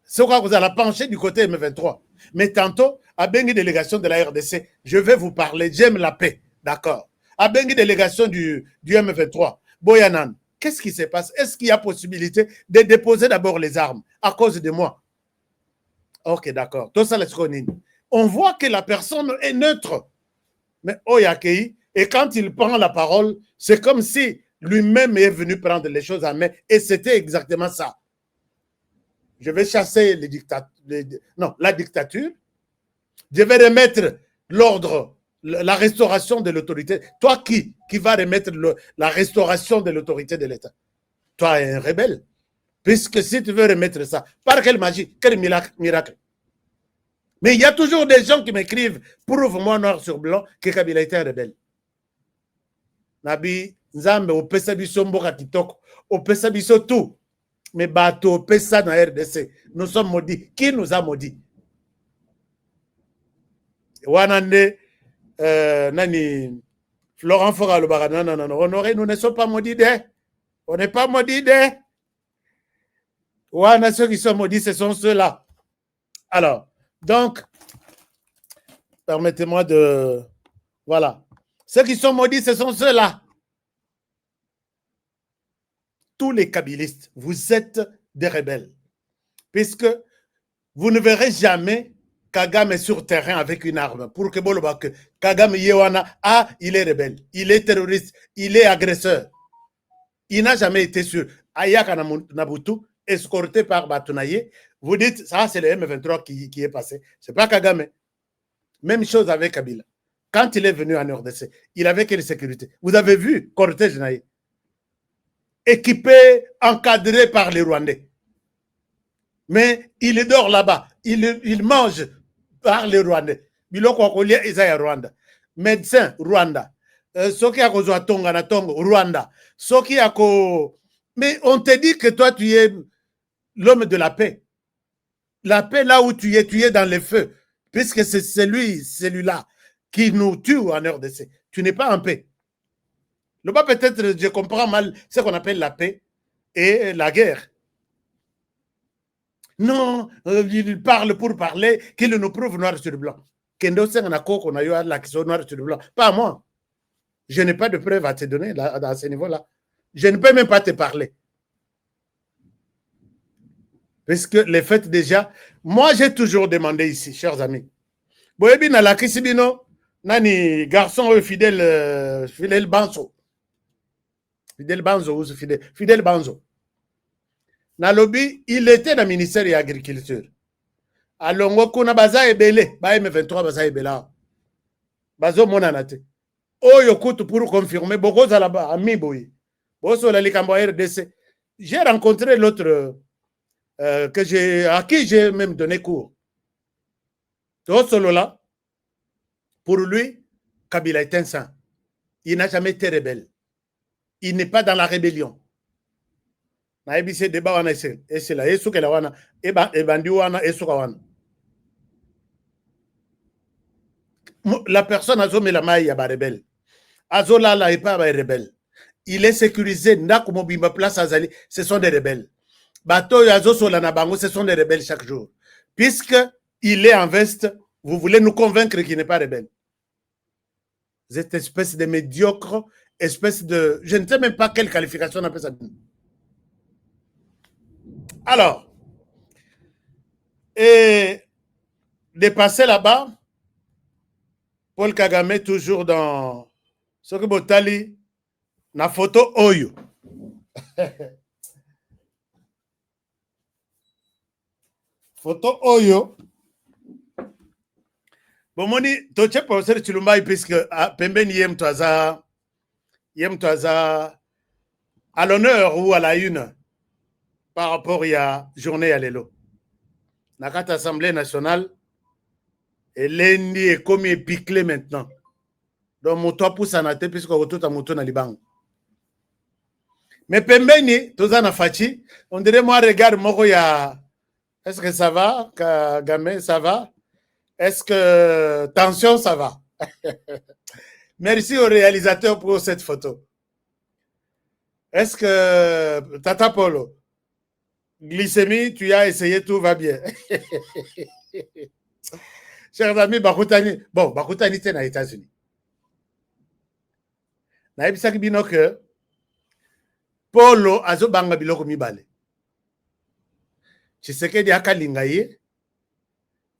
[SPEAKER 8] Ceux qui a causé la penchée du côté M23. Mais tantôt, à Bengi délégation de la RDC, je vais vous parler. J'aime la paix. D'accord. À Bengi délégation du M23. Boyanan, qu'est-ce qui se passe? Est-ce qu'il y a possibilité de déposer d'abord les armes à cause de moi? Ok, d'accord. Tout ça, on voit que la personne est neutre. Mais Oyakei, et quand il prend la parole, c'est comme si lui-même est venu prendre les choses en main. Et c'était exactement ça. Je vais chasser la dictature. Je vais remettre l'ordre, la restauration de l'autorité. Toi qui va remettre la restauration de l'autorité de l'État? Toi es un rebelle. Puisque si tu veux remettre ça, par quelle magie, quel miracle? Mais il y a toujours des gens qui m'écrivent, prouve-moi noir sur blanc que Kabila était un rebelle. Nabi, Nzambe, opesa biso mboka kitoko, opesa biso tout. Mais bato opesa na RDC, nous sommes maudits. Qui nous a maudits? Wanande, nani, Florent Fora le Barana, non, Honoré, nous ne sommes pas maudits de. On n'est pas maudits de. Wana, ceux qui sont maudits, ce sont ceux-là. Alors, donc, permettez-moi de... Voilà. Ceux qui sont maudits, ce sont ceux-là. Tous les kabylistes, vous êtes des rebelles. Puisque vous ne verrez jamais Kagame sur terrain avec une arme. Pour que Kagame Yewana, il est rebelle, il est terroriste, il est agresseur. Il n'a jamais été sur Ayaka Nabutu, escorté par Batunaye. Vous dites, ça c'est le M23 qui est passé. Ce n'est pas Kagame. Même chose avec Kabila. Quand il est venu en RDC, il avait quelle sécurité? Vous avez vu cortège Naye, équipé, encadré par les Rwandais. Mais il dort là-bas. Il mange par les Rwandais. Biloko Akolia Isaiah Rwanda. Médecin Rwanda. Soki Akozo Tonga na Tongo Rwanda. Soki Ako. Mais on te dit que toi tu es l'homme de la paix. La paix là où tu es dans les feux. Puisque c'est celui-là qui nous tue en RDC. Tu n'es pas en paix. Le bas peut-être, je comprends mal ce qu'on appelle la paix et la guerre. Non, il parle pour parler, qu'il nous prouve noir sur blanc. Kendo Senganako, qu'on a eu l'action noir sur blanc. Pas moi. Je n'ai pas de preuves à te donner là, à ce niveau-là. Je ne peux même pas te parler. Parce que les faits déjà, moi j'ai toujours demandé ici, chers amis. Boyebi na la kisibino, nani garçon fidèle Banzo. Fidèle Banzo ou Fidèle Banzo. Nalobi, il était dans le ministère de l'Agriculture. Alors, on a baza ebele, ba M23 baza ebela. Bazo monanate. Oyo kutu pour confirmer, beaucoup à la ami boy. Boso la likambo RDC. J'ai rencontré l'autre à qui j'ai même donné cours. Tout solo là, pour lui, Kabila est un saint. Il n'a jamais été rebelle. Il n'est pas dans la rébellion. La personne a zombie la maille à rebelle. Azola la est pas rebelle. Il est sécurisé. Place Azali, ce sont des rebelles. Bateau Yazo Solana Bango, ce sont des rebelles chaque jour. Puisque il est en veste, vous voulez nous convaincre qu'il n'est pas rebelle. Cette espèce de médiocre, espèce de... Je ne sais même pas quelle qualification on appelle ça. Alors, et de passer là-bas, Paul Kagame toujours dans ce que Botali, na photo Oyo. Photo Oyo. Bon, moni, toche professeur Chilumbai, puisque Pembeni yem toaza à l'honneur ou à la une. par rapport à la journée à l'élo. Dans l'Assemblée nationale, et lundi est comme épiclé maintenant. Donc, mon toit pousse en athée puisque tout a mouton à Liban. Mais pembeni, tout ça na fachi, on dirait moi, regarde, moi, est-ce que ça va, Gamé, ça va? Est-ce que tension, ça va? Merci au réalisateur pour cette photo. Est-ce que Tata Polo, glycémie, tu as essayé, tout va bien. Chers amis, Bakoutani, bon, Bakoutani, c'est aux États-Unis. Naïbisaki bino que Polo azo banga biloko mibale. Tshisekedi akalinga ye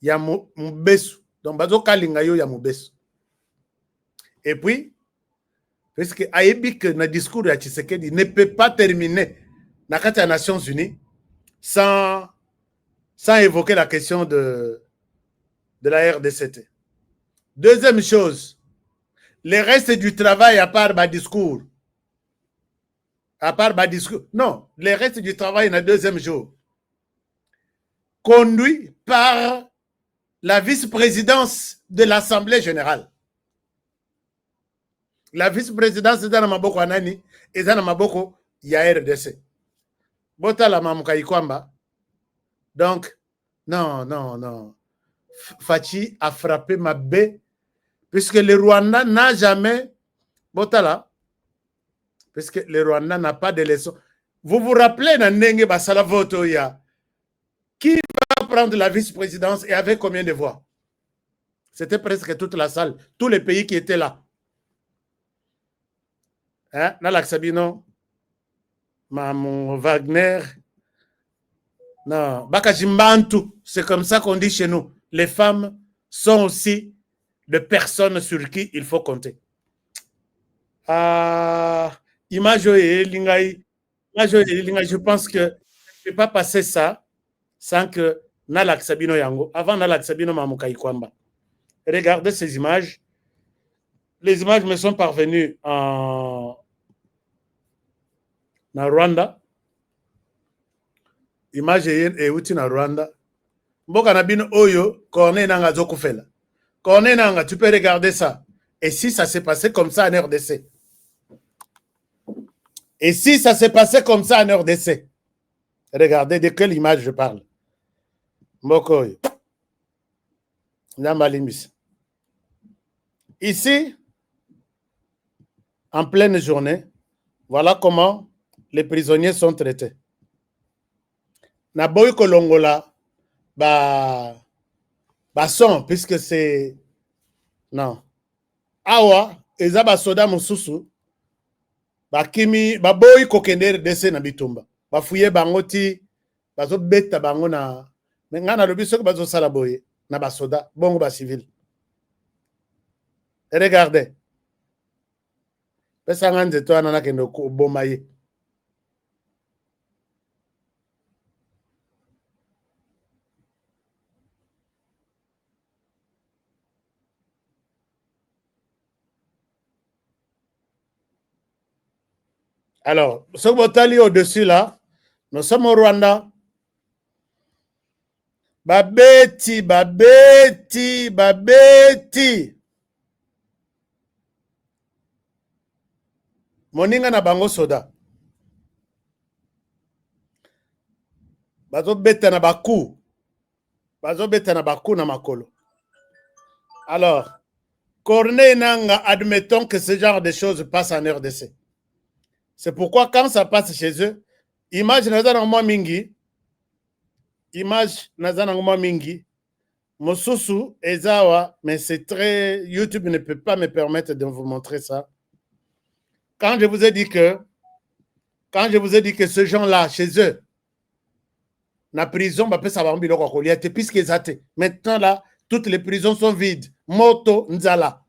[SPEAKER 8] ya mubesu. Donc bazo kalinga yo ya mubesu. Et puis, parce que ayebi que na discours ya Tshisekedi ne peut pas terminer na kati ya Nations Unies sans évoquer la question de la RDCT. Deuxième chose, le reste du travail à part ma discours. À part ma discours. Non, le reste du travail na deuxième jour. Conduit par la vice-présidence de l'Assemblée générale. La vice-présidence est dans Maboko Anani et dans Maboko ya RDC. Bota la Mamouka Ikwamba. Donc, non. Fachi a frappé ma baie puisque le Rwanda n'a jamais. Botala. Puisque le Rwanda n'a pas de leçon. Vous vous rappelez, Nandenge Basala Votoya, qui va prendre la vice-présidence et avec combien de voix? C'était presque toute la salle, tous les pays qui étaient là. Hein? Nalak Sabino, Mamou Wagner, non, Bakajimbantu, c'est comme ça qu'on dit chez nous. Les femmes sont aussi des personnes sur qui il faut compter. Image et Lingaï, je pense que je ne peux pas passer ça sans que Nalak Sabino Yango, avant Nalak Sabino Mamouka Ikwamba. Regardez ces images. Les images me sont parvenues en Rwanda. Image et outil na Rwanda. Mboka nabino oyo, Corneille Nanga Zokufela. Corneille Nanga, tu peux regarder ça. Et si ça s'est passé comme ça en RDC? Et si ça s'est passé comme ça en RDC? Regardez de quelle image je parle. Mbokoy. Ici, en pleine journée, voilà comment les prisonniers sont traités. Naboy Kolongola, son, puisque c'est. Non. Awa, ezaba soda mususu, kimi, boy kokender dese na bitumba. Fouye bangoti, bazo beta bango na. Ngana lobiso que bazo sala boye, na basoda, bongo ba civil. Regardez. Pesangan de toi nana kendo ko bomaye. Alors, ce botali au-dessus là, nous sommes au Rwanda. Babeti. Moninga na bango soda. Bazo beta na baku na makolo. Alors, Corneille Nanga, admettons que ce genre de choses passe en RDC. C'est pourquoi quand ça passe chez eux, image nazana ngoma mingi, Mosusu, Ezawa, mais c'est très... YouTube ne peut pas me permettre de vous montrer ça. Quand je vous ai dit que ce gens-là, chez eux, la prison, puisqu'ils étaient. Maintenant, là, toutes les prisons sont vides. Moto, Nzala.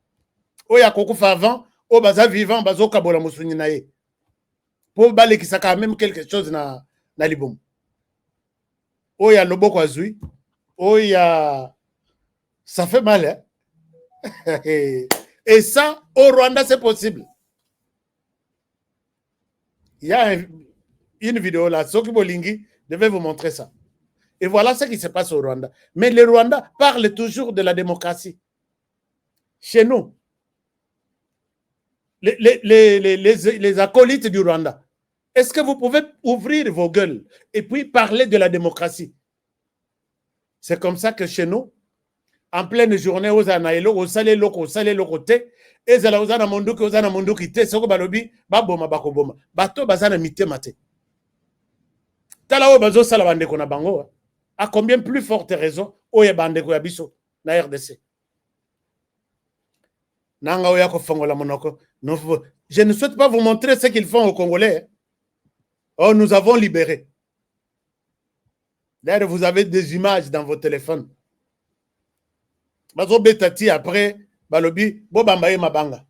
[SPEAKER 8] Oya Kokufa avant, o baza vivant, bazo kabola musuni nae. Pour balé qui ça quand même quelque chose na libum. Oya lobo kwa zui. Oya. Ça fait mal, hein? Et ça, au Rwanda, c'est possible. Il y a une vidéo là, Soki Bolingi, Je vais vous montrer ça. Et voilà ce qui se passe au Rwanda. Mais le Rwanda parle toujours de la démocratie. Chez nous, les acolytes du Rwanda, est-ce que vous pouvez ouvrir vos gueules et puis parler de la démocratie? C'est comme ça que chez nous, en pleine journée, aux anaïlo, au salé locoté, et zala aux anamonduki, aux anamonduki, te, soko balobi, baboma, bakoboma, bato bazana mite mate. Talao bazo salabande kona bango, à combien plus forte raison, oye bande ko yabiso, na RDC. Nanga oya ko fongola monoko. Je ne souhaite pas vous montrer ce qu'ils font aux Congolais. Oh, nous avons libéré. D'ailleurs, vous avez des images dans vos téléphones. Bazo betati après, balobi, bo bambaye mabanga.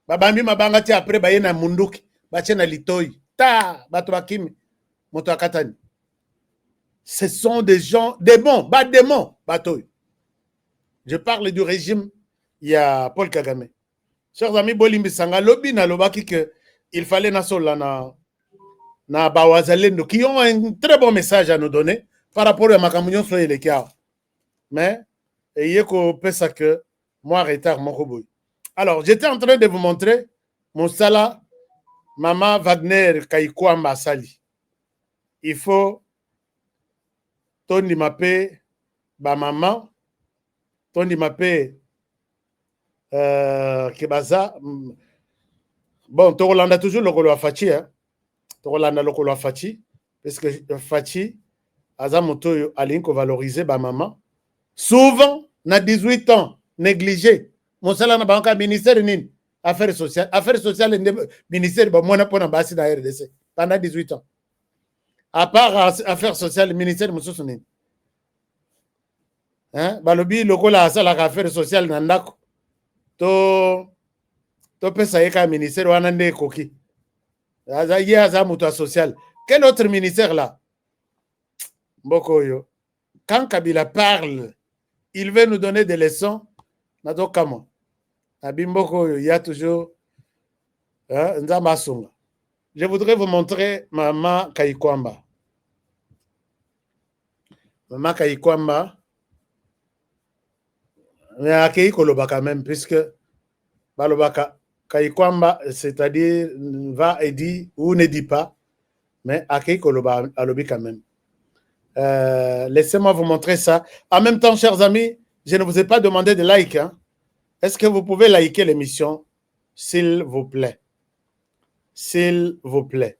[SPEAKER 8] Babambi mabanga ti après, baye na munduki, bache na litoi. Ta, bato bakimi, moto akatani. Ce sont des gens, démons, démons, batoy. Je parle du régime, il y a Paul Kagame. Chers amis, Bolimbi Sanga, lobi na lobaki que il fallait na sola na bawazalendo qui ont un très bon message à nous donner par rapport à Makamunion soye le kia. Mais, ayez qu'on peut ça que moi, retard, mon robot. Alors, j'étais en train de vous montrer mon sala, Maman Wagner Kaikwamba Sali. Il faut Tony Mapé, ba maman, Tony Mapé, Kebaza. Bon, Torolanda toujours le Kolo Fachi, hein. Torolanda le Kolo Fachi, parce que Fachi, Azamoto Alinko valorisé ba maman. Souvent, na 18 ans, négligé. Mon salaire na banque ministère nin affaires sociales ministère ba mona pona basi na RDC pendant 18 ans. À part affaires sociales ministère mususu nin. Hein, balobi lokola sala affaires sociales na ndako. To pesa yeka ministère wana nde koki. Aza ya za muto social. Quel autre ministère là? Mbokoyo. Quand Kabila parle, il veut nous donner des leçons. Comment? Il y a toujours Nzamasunga. Je voudrais vous montrer Maman Kaikwamba. Maman Kaikwamba, mais à Koloba quand même, puisque Balobaka Kaikwamba, c'est-à-dire va et dit ou ne dit pas, mais à Koloba Alobi quand même. Laissez-moi vous montrer ça. En même temps, chers amis, je ne vous ai pas demandé de like. Hein? Est-ce que vous pouvez liker l'émission? S'il vous plaît. S'il vous plaît.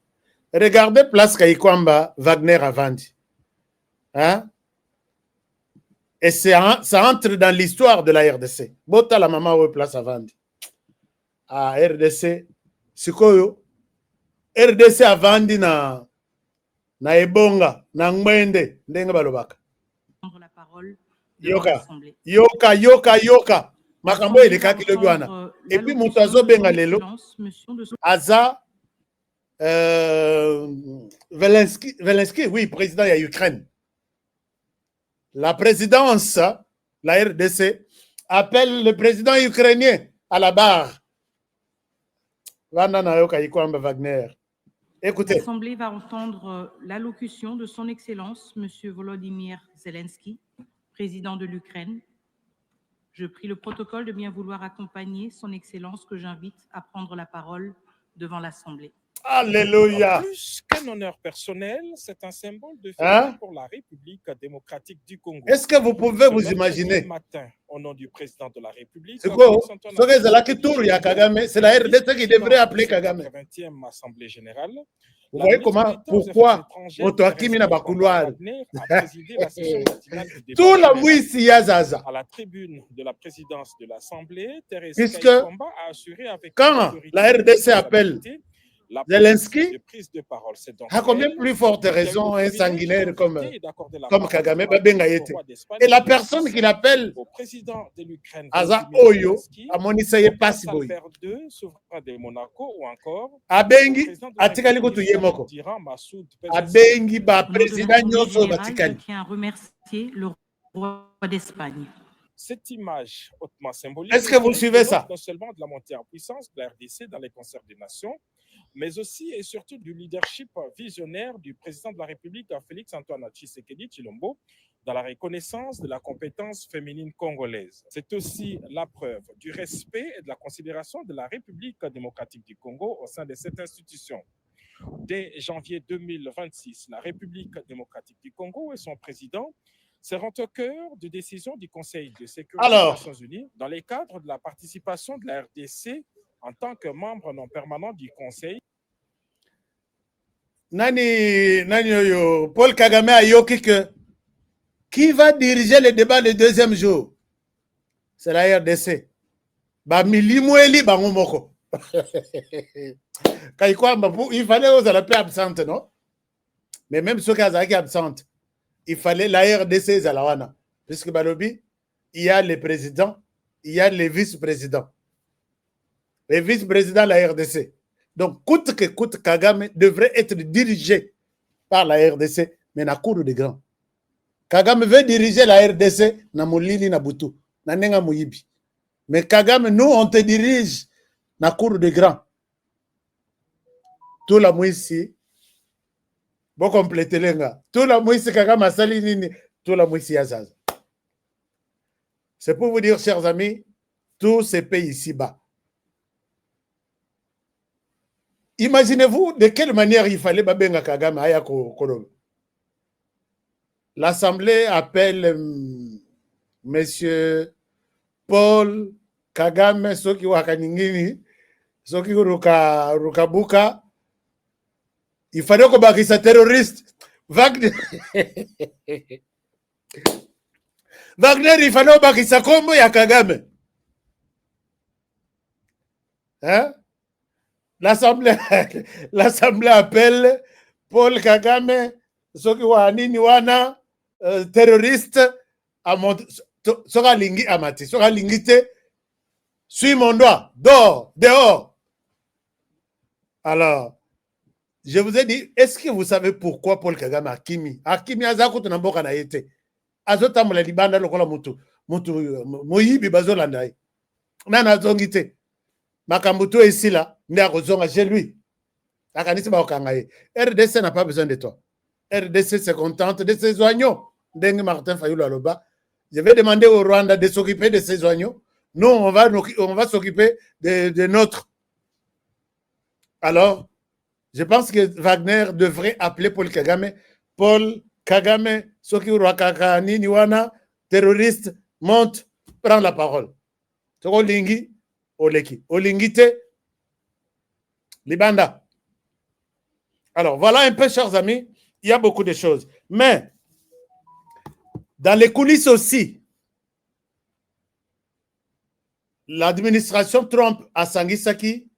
[SPEAKER 8] Regardez Place Kaikwamba, Wagner Avandi. Hein? Et ça entre dans l'histoire de la RDC. Bota la maman ou Place Avandi. Ah, RDC. Sikoyo. RDC Avandi na ebonga na ngwende ndenge balobaka
[SPEAKER 12] la parole
[SPEAKER 8] yoka makambo eleka kilobi wana et puis moto azobenga lelo aza Zelensky, oui, président de l'Ukraine. La présidence, la RDC, appelle le président ukrainien à la barre. Wagner. Écoutez.
[SPEAKER 12] L'Assemblée va entendre l'allocution de son Excellence, M. Volodymyr Zelensky, président de l'Ukraine. Je prie le protocole de bien vouloir accompagner son Excellence que j'invite à prendre la parole devant l'Assemblée.
[SPEAKER 8] Alléluia.
[SPEAKER 13] Plus qu'un honneur personnel, c'est un symbole de fierté pour la République démocratique du Congo.
[SPEAKER 8] Est-ce que vous pouvez vous imaginer?
[SPEAKER 13] Matin, au nom du président de la République,
[SPEAKER 8] c'est quoi? C'est la RDC qui devrait appeler Kagame.
[SPEAKER 13] La 20e Assemblée générale.
[SPEAKER 8] Vous voyez comment, pourquoi Oto Hakimi na bakouloir. Tout la mouissi yazaza.
[SPEAKER 13] À la tribune de la présidence de l'Assemblée, Thérèse
[SPEAKER 8] puisque
[SPEAKER 13] Kaikwamba a assuré avec
[SPEAKER 8] quand la RDC appelle Zelensky, à combien plus forte raison un sanguinaire comme Kagame, et la personne qui l'appelle Aza Oyo, à Monisaye Pasiboy, Abengi, Atikali Kotu Yemoko, Abengi, président Nyoso Batikali.
[SPEAKER 12] Je tiens à remercier le roi d'Espagne.
[SPEAKER 13] Cette image hautement symbolique,
[SPEAKER 8] est-ce que vous suivez ça?
[SPEAKER 13] Non seulement de la montée en puissance de la RDC dans les concerts des nations, mais aussi et surtout du leadership visionnaire du président de la République, Félix-Antoine Tshisekedi Tshilombo, dans la reconnaissance de la compétence féminine congolaise. C'est aussi la preuve du respect et de la considération de la République démocratique du Congo au sein de cette institution. Dès janvier 2026, la République démocratique du Congo et son président seront au cœur de décisions du Conseil de sécurité des Nations Unies dans le cadre de la participation de la RDC en tant que membre non permanent du Conseil.
[SPEAKER 8] Paul Kagame a yoki que qui va diriger le débat le deuxième jour? C'est la RDC. Il fallait aux appels absentes, non? Mais même ceux qui sont absentes, il fallait la RDC Zalawana. Puisque Balobi, il y a le président, il y a les vice-présidents. Les vice-présidents de la RDC. Donc, coûte que coûte, Kagame devrait être dirigé par la RDC, mais na cour de grand. Kagame veut diriger la RDC, na Molili na Boutou, na Nenga Mouyibi. Mais Kagame, nous, on te dirige na cour de grand. Tout la mouissi, bon compléter les gars. Tout la mouissi, Kagame a sali, tout la mouissi Azaz. C'est pour vous dire, chers amis, tous ces pays ici-bas. Imaginez-vous de quelle manière il fallait Babenga Kagame à Kolobe. L'Assemblée appelle Monsieur Paul Kagame, Soki Wakaningini, Soki Rukabuka. Il fallait qu'on bâtisse un terroriste. Wagner, il fallait qu'on bâtisse un combo à Kagame. Hein? L'Assemblée appelle Paul Kagame, Soki Wanini Wana, terroriste, Sora Lingi Amati, Sora Lingite, suis mon doigt, dehors. Alors, je vous ai dit, est-ce que vous savez pourquoi Paul Kagame Akimi Azako Tunamboka na yete. Azota mula libanda lokola mutu moyibi bazolanda. Nana zongite. Makambuto ici là, n'a rozonga chez lui. Akanisi ba okangaye. RDC n'a pas besoin de toi. RDC se contente de ses oignons. Dengue Martin Fayulu Aloba. Je vais demander au Rwanda de s'occuper de ses oignons. Nous, on va s'occuper de notre. Alors, je pense que Wagner devrait appeler Paul Kagame. Paul Kagame, Soki Urakakani Niwana, terroriste, monte, prend la parole. Toko Lingi, Oleki. Olingite, Libanda. Alors, voilà un peu, chers amis, il y a beaucoup de choses. Mais, dans les coulisses aussi, l'administration Trump à Sangisaki,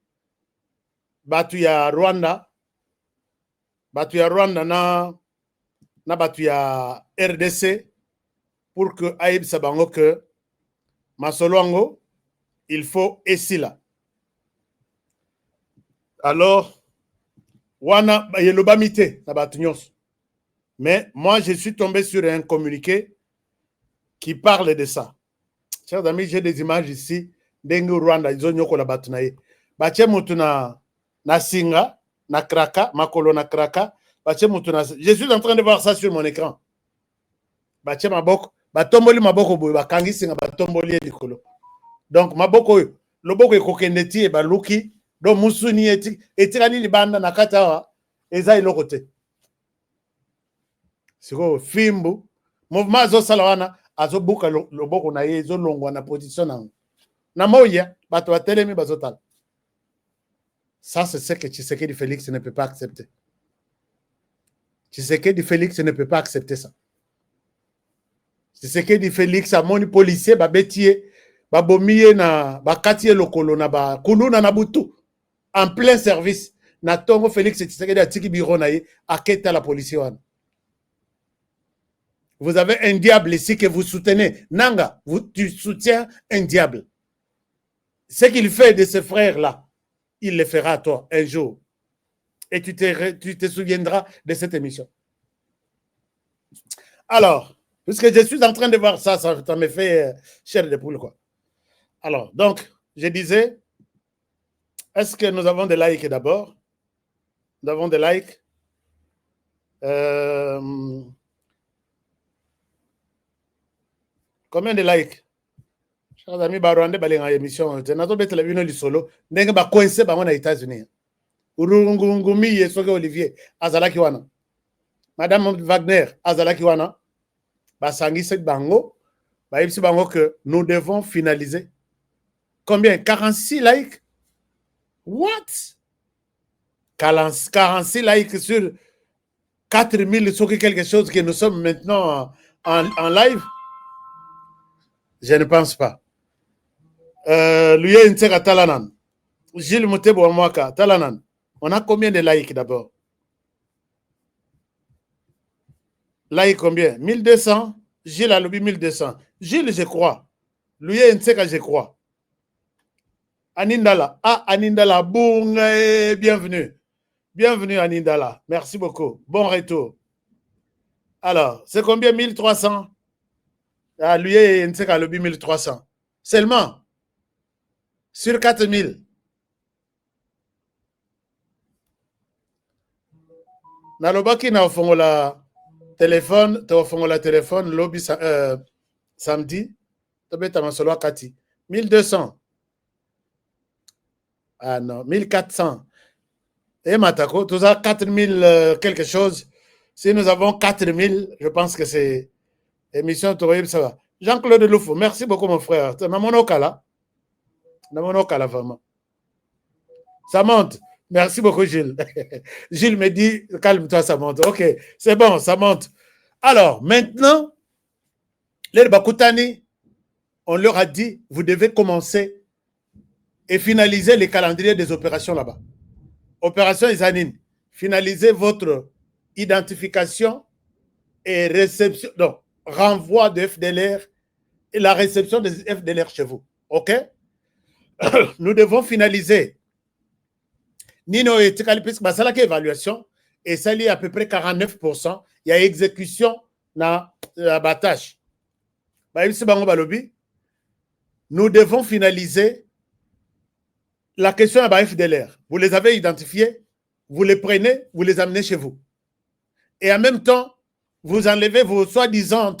[SPEAKER 8] Batuya Rwanda na Batuya RDC pour que Aïb Sabango que Masolwango, il faut ici là. Alors, Wana Yelobamite na Batunyos. Mais moi, je suis tombé sur un communiqué qui parle de ça. Chers amis, j'ai des images ici. Dengue Rwanda, ils ont nyoko la Batunaye. Bache mutuna na singa, na kraka, makolo na kraka. Bache mutuna. Je suis en train de voir ça sur mon écran. Bache maboko, batomboli maboko boy, bakangi singa batomboli likolo. Donc maboko le boko ekokendeti e baluki, do musuni etikani libanda na katawa eza ilokote. Siko fimbu, mouvement azo salawana azo buka loboko na ye zo longwa na position na. Na moya bato batelemi bazotala. Ça, c'est ce que Tshisekedi Félix ne peut pas accepter. Tshisekedi Félix ne peut pas accepter ça. Tshisekedi Félix a moni policier, babetie, babomiye na, bakatie lokolo na ba, kuluna na butu, en plein service. Na tongo Félix Tshisekedi a tiki biro na ye, a keta la police wana. Vous avez un diable ici que vous soutenez. Nanga, tu soutiens un diable. Ce qu'il fait de ses frères-là, il le fera à toi un jour. Et tu te souviendras de cette émission. Alors, puisque je suis en train de voir ça, ça me fait chair de poule, quoi. Alors, donc, je disais, est-ce que nous avons des likes d'abord? Nous avons des likes. Combien de likes? Chers amis, Barwande balinga émission. Tenato betela bino lisolo. Ndenge ba coincé bango na États-Unis. Urungungumi yesoke Olivier azalaki wana. Madame Wagner azalaki wana. Basangisi bango. Ba yebisi bango que nous devons finaliser. Combien? 46 likes? What? 46 likes sur 4000 sur quelque chose que nous sommes maintenant en live? Je ne pense pas. Lui Nteka Talanan. Gilles Moutebo Amwaka Talanan. On a combien de likes d'abord? Like combien? 1200. Gilles a lobby 1200. Gilles, je crois. Lui Nteka, je crois. Anindala. Ah, Anindala. Boum, bienvenue. Bienvenue, Anindala. Merci beaucoup. Bon retour. Alors, c'est combien? 1300? Ah, lui, il ne sait qu'à lobby 1300. Seulement. Sur 4000. Nalobaki na ofongola téléphone, lobby samedi. Tobeta masolo kati. 1200. Ah non, 1400. Et Matako, tout ça, 4000 quelque chose. Si nous avons 4000, je pense que c'est émission Tourib, ça va. Jean-Claude Loufou, merci beaucoup, mon frère. Namonokala. Namonokala, vraiment. Ça monte. Merci beaucoup, Gilles. Gilles me dit, calme-toi, ça monte. Ok, c'est bon, ça monte. Alors, maintenant, les Bakutani, on leur a dit, vous devez commencer et finaliser les calendriers des opérations là-bas. Opération Isanine, finalisez votre identification et réception, donc renvoi de FDLR et la réception des FDLR chez vous. OK? Nous devons finaliser. Nino et Tikalipis, bah, ça là évaluation et ça lié à peu près 49%. Il y a exécution dans l'abattage. Bah, nous devons finaliser la question à FDLR. Vous les avez identifiés, vous les prenez, vous les amenez chez vous. Et en même temps, vous enlevez vos soi-disant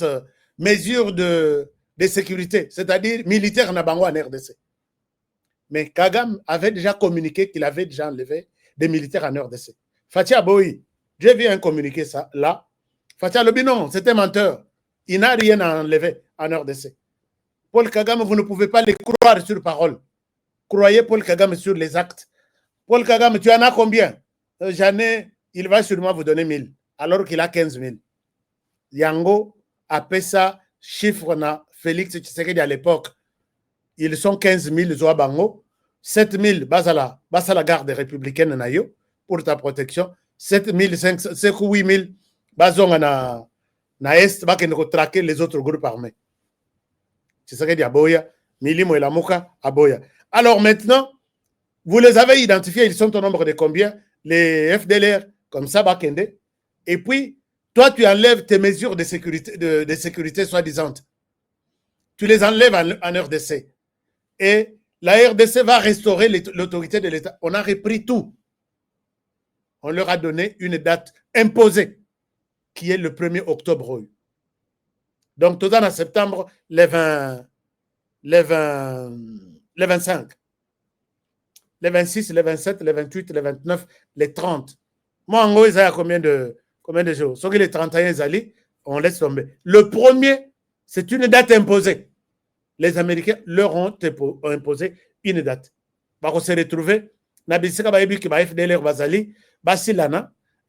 [SPEAKER 8] mesures de sécurité, c'est-à-dire militaires en Abango en RDC. Mais Kagame avait déjà communiqué qu'il avait déjà enlevé des militaires en RDC. Fatia Boyi, j'ai vu un communiqué ça, là. Fatia Lobi, non, c'était menteur. Il n'a rien enlevé en RDC. Paul Kagame, vous ne pouvez pas les croire sur parole. Croyez Paul Kagame sur les actes. Paul Kagame, tu en as combien? J'en ai, il va sûrement vous donner 1000, alors qu'il a 15 000. Yango appelle ça chiffre na Félix Tshisekedi à l'époque. Ils sont 15 000 Zoabango, 7 000 basala garde républicaine nayo pour ta protection, 7 500, 8 000 bazonga na est, bakende traquer les autres groupes armés. Tshisekedi aboya, Milimo et Lamuka aboya. Alors maintenant, vous les avez identifiés, ils sont au nombre de combien? Les FDLR, comme ça, Bakende. Et puis, toi, tu enlèves tes mesures de sécurité soi-disant. Tu les enlèves en RDC. Et la RDC va restaurer l'autorité de l'État. On a repris tout. On leur a donné une date imposée, qui est le 1er octobre. Donc, tout en septembre, les 25. Les 26, les 27, les 28, les 29, les 30. Moi, en gros, il y a combien de jours? Sauf que les 31 alliés, on laisse tomber. Le premier, c'est une date imposée. Les Américains leur ont imposé une date. On s'est retrouvé,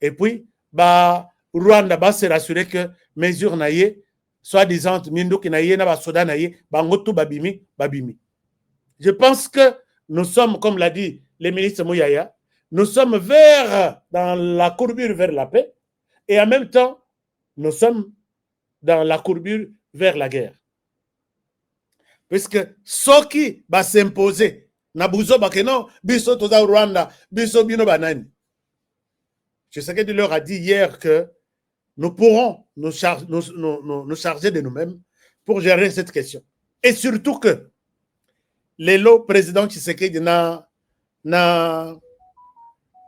[SPEAKER 8] et puis, Rwanda va se rassurer que mesure naïe, soi-disant, Mindo qui naïe, na soda naïe, bangotu babimi. Je pense que nous sommes, comme l'a dit le ministre Mouyaya, nous sommes dans la courbure vers la paix et en même temps, nous sommes dans la courbure vers la guerre. Puisque ce qui va s'imposer, Nabuzo Bakeno, Biso Toza Rwanda, Biso Bino Banani. Je sais que leur a dit hier que nous pourrons nous charger de nous-mêmes pour gérer cette question. Et surtout que le président Tshisekedi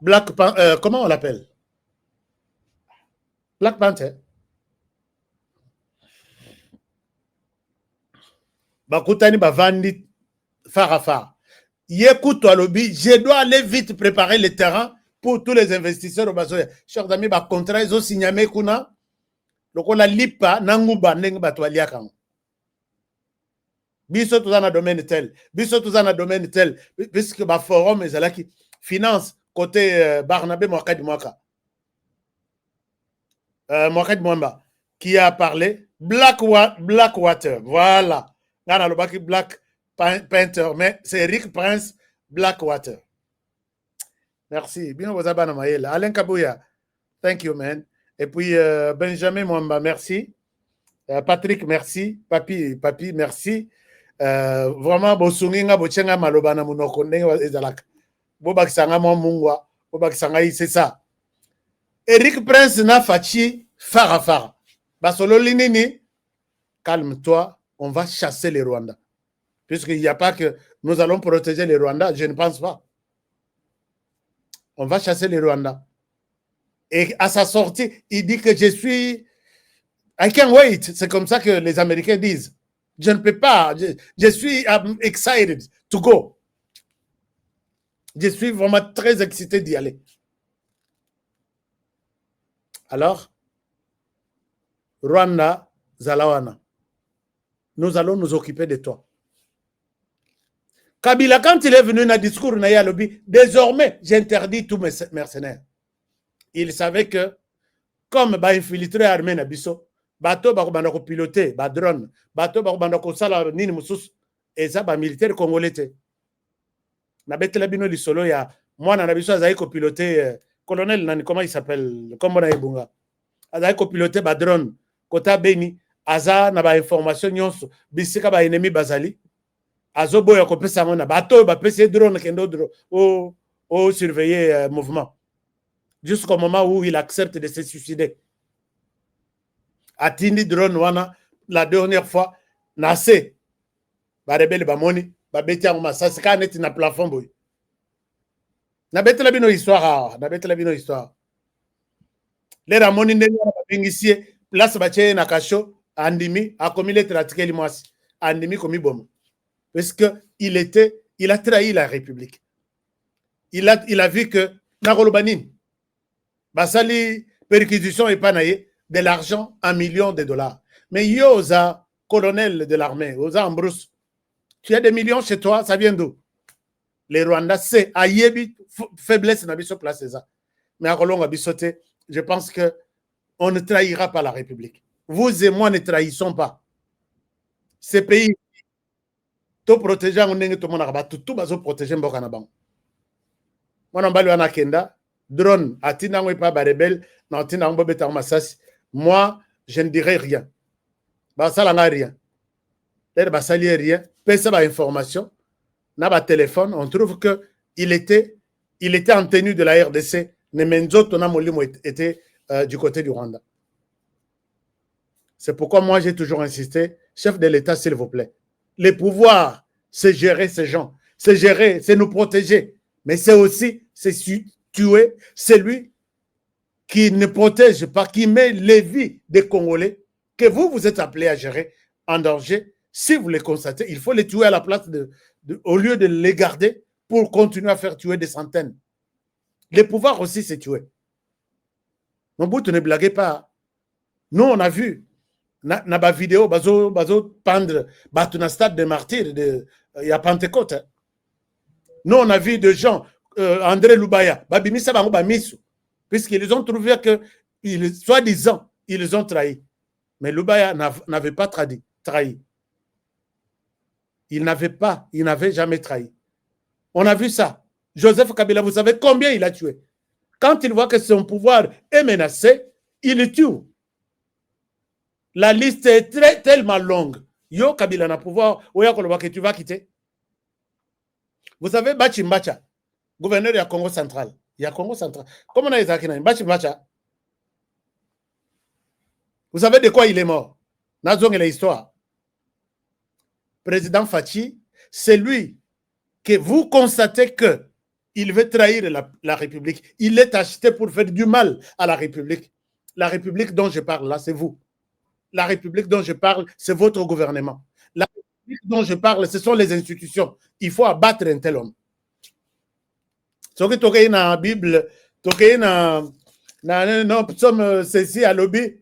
[SPEAKER 8] comment on l'appelle? Black Panther. Bakutani bavandi farafa. Yekuto alobi, je dois aller vite préparer le terrain pour tous les investisseurs au Bazoya. Chers amis, ba contrat ils ont signé kuna. Lokola lipa nanguba ndenge bato aliakango. Biso tout dans domaine tel, biso tout dans domaine tel, puisque ba forum ezalaki finance côté Barnabé Mwakadi Mwaka. Mwakadi Mwamba qui a parlé Blackwater. Voilà. Là dans le bac Black Panther, mais c'est Eric Prince Blackwater. Merci. Bien vous abana Maël. Alain Kabouya. Thank you man. Et puis Benjamin Mwamba, merci. Patrick, merci. Papi, merci. Vraiment, bosunginga bochenga malobana munoko ndenge ezalaka. Bobakisanga mungwa, bobakisanga c'est ça. Eric Prince na fachi fara. Basolo linini, calme-toi, on va chasser les Rwandais. Puisqu'il n'y a pas que nous allons protéger les Rwandais, je ne pense pas. On va chasser les Rwandais. Et à sa sortie, il dit que je suis... I can't wait. C'est comme ça que les Américains disent. Je ne peux pas. Je suis excited to go. Je suis vraiment très excité d'y aller. Alors, Rwanda, Zalawana, nous allons nous occuper de toi. Kabila, quand il est venu dans le discours, désormais, j'interdis tous mes mercenaires. Il savait que, comme infiltré armée Nabiso, bateau ba piloter, ba drone, bateau ba sala nini mususu, et ça, militaire congolais. Na betela bino lisolo ya, moi, na Nabiso, azaï piloter, colonel, comment il s'appelle, comment na ebunga, azaï piloter ba drone, kota beni, aza na ba information nyonso, bisika ba ennemi bazali, azo boya kopesa mona, bateau ba pese drone kendo au surveiller mouvement. Jusqu'au moment où il accepte de se suicider. Atindi drone wana la dernière fois nase ba rebelle ba moni ba betia ngoma sasika neti na plafond boy. Na betela bino histoire, Les ramoni ndenge ba bingisie place ba che na kasho andimi akomi lettre atikeli mwasi andimi komi bomo. Parce que il a trahi la République. Il a vu que Nakolobanine basali perquisition et panaye de l'argent en millions de dollars. Mais yoza, colonel de l'armée, oza Ambrose, tu as des millions chez toi, ça vient d'où? Les Rwandais, c'est ayebi faiblesse na biso place ça. Mais à Kolonga bisote, je pense que on ne trahira pas la République. Vous et moi ne trahissons pas. Ces pays, to protéger on ndenge to mona tout bazo protéger mboka na bango. Mwana mbali wana kenda drone atina ngwe pa ba rebelle na atina ngbo beta masasi. Moi, je ne dirais rien. Basala nga rien. L'air basali rien. Pesa ba information. Na ba téléphone, on trouve que il était en tenue de la RDC. Nemenzo Tona Molimo était du côté du Rwanda. C'est pourquoi moi j'ai toujours insisté, chef de l'État, s'il vous plaît. Les pouvoirs, c'est gérer ces gens. C'est gérer, c'est nous protéger. Mais c'est aussi, c'est tuer celui qui ne protège pas, qui met les vies des Congolais, que vous êtes appelés à gérer en danger. Si vous les constatez, il faut les tuer à la place au lieu de les garder pour continuer à faire tuer des centaines. Les pouvoirs aussi, c'est tuer. Mon bout, ne blaguez pas. Nous, on a vu, na ba vidéo, bazo pendre, batuna stade de martyrs, il y a Pentecôte. Nous, on a vu des gens, André Lubaya, babimisa bango bamisu. Puisqu'ils ont trouvé que, soi-disant, ils ont trahi. Mais Lubaya n'avait pas trahi. Il n'avait jamais trahi. On a vu ça. Joseph Kabila, vous savez combien il a tué? Quand il voit que son pouvoir est menacé, il le tue. La liste est tellement longue. Yo Kabila n'a pouvoir, oya koloba que tu vas quitter. Vous savez, Bachi Mbacha, gouverneur du Congo central. Il y a Congo central. Comment on a dit Bachi Mbacha? Vous savez de quoi il est mort? Nazong et l'histoire. Président Fachi, c'est lui que vous constatez que il veut trahir la République. Il est acheté pour faire du mal à la République. La République dont je parle là, c'est vous. La République dont je parle, c'est votre gouvernement. La République dont je parle, ce sont les institutions. Il faut abattre un tel homme. Ce que tu as dans la Bible, tu as dans psaume ceci à lobby.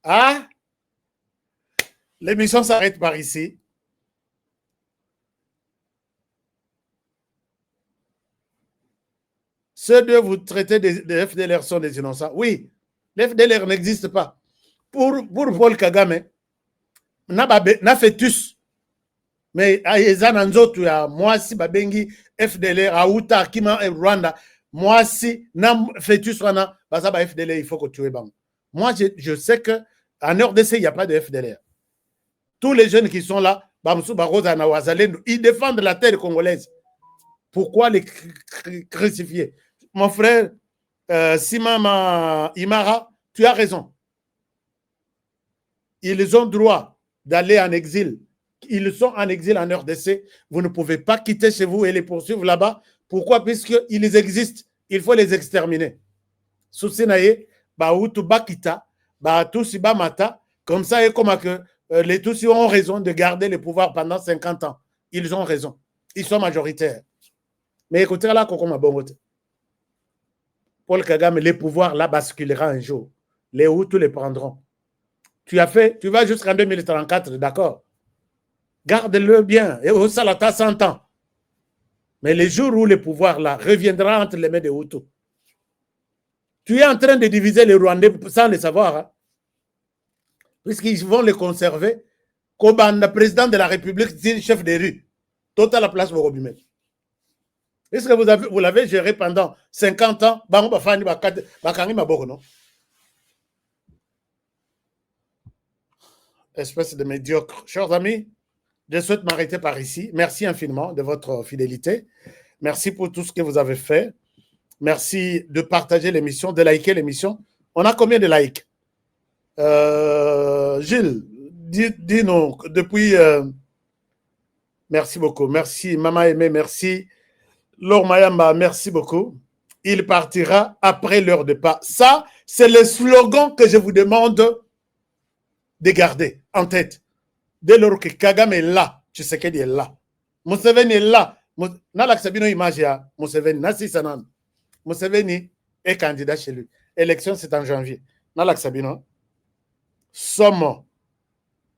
[SPEAKER 8] Ah? L'émission s'arrête par ici. Ceux de vous traitez des FDLR sont des innocents. Oui, les FDLR n'existent pas. Pour Paul Kagame, na fœtus. Mais tu as moi si babengi FDLR à Outa Kima et Rwanda, moi si na fœtus wana basa ba FDLR il faut que tu es bang. Moi je sais que en RDC il n'y a pas de FDLR. Tous les jeunes qui sont là, Bamsou Baroza na Wazalendo, ils défendent la terre congolaise. Pourquoi les crucifier? Mon frère Simama Imara, tu as raison. Ils ont droit d'aller en exil. Ils sont en exil en RDC. Vous ne pouvez pas quitter chez vous et les poursuivre là-bas. Pourquoi? Puisqu'ils existent. Il faut les exterminer. Sousinaye, Baoutou Bakita, Baatousi Bamata, comme ça, et comme que les Tutsis ont raison de garder le pouvoir pendant 50 ans. Ils ont raison. Ils sont majoritaires. Mais écoutez là, Kokoma Bongote. Paul Kagame, les pouvoirs là basculera un jour. Les Hutus les prendront. Tu vas jusqu'en 2034, d'accord? Garde-le bien. Et au Salata 100 ans. Mais les jours où le pouvoir là reviendra entre les mains des Hutus, tu es en train de diviser les Rwandais sans le savoir. Hein? Puisqu'ils vont les conserver. Comme le président de la République dit chef des rues. Total la place pour Robimel. Est-ce que vous l'avez géré pendant 50 ans? Espèce de médiocre. Chers amis, je souhaite m'arrêter par ici. Merci infiniment de votre fidélité. Merci pour tout ce que vous avez fait. Merci de partager l'émission, de liker l'émission. On a combien de likes? Gilles, dis-nous, depuis... merci beaucoup. Merci, Maman Aimé, merci. Laure Mayamba, merci beaucoup. Il partira après l'heure de pas. Ça, c'est le slogan que je vous demande de garder en tête. Dès lors que Kagame est là, tu sais qu'il est là. Museveni est là. Nalaksabino image ya Museveni. Nasi Sanan. Museveni est candidat chez lui. Élection, c'est en janvier. Nalaksabino. Somme.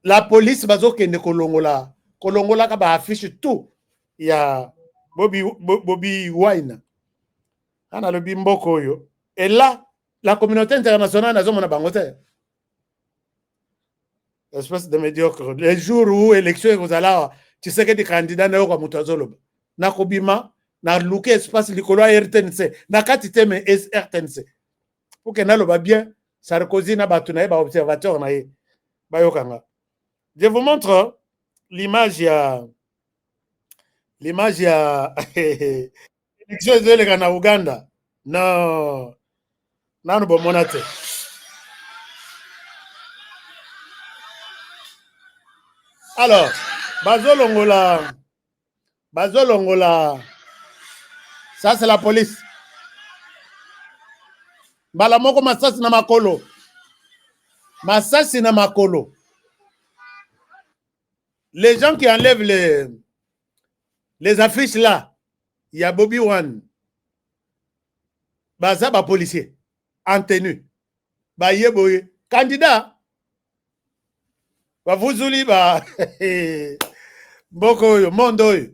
[SPEAKER 8] La police, bazo kende kolongola. Kolongola kaba affiche tout. Il y a Bobby Wine. On a le Bimboko yo. Et là, la communauté internationale n'a pas bangoté. Espèce de médiocre. Les jours où l'élection vous allez, tu sais que des candidats n'ont pas moutazolo. Na kobima, na louke espace likolo RTNC, na katite me RTNC. Pour que n'alo ba bien, Sarkozy na batuna ba observateur na ye. Ba yokanga. Je vous montre l'image ya élection ezoleka na Uganda. Non. Nanu bomona te. Alors, Bazolongola, ça c'est la police. Balamoko Masasi na makolo. Masasi na makolo. Les gens qui enlèvent les affiches là, il y a Bobby Wan. Baza ba policier, en tenue. Ba yeboye, candidat. Ba vuzuli ba mboko yo mondo yo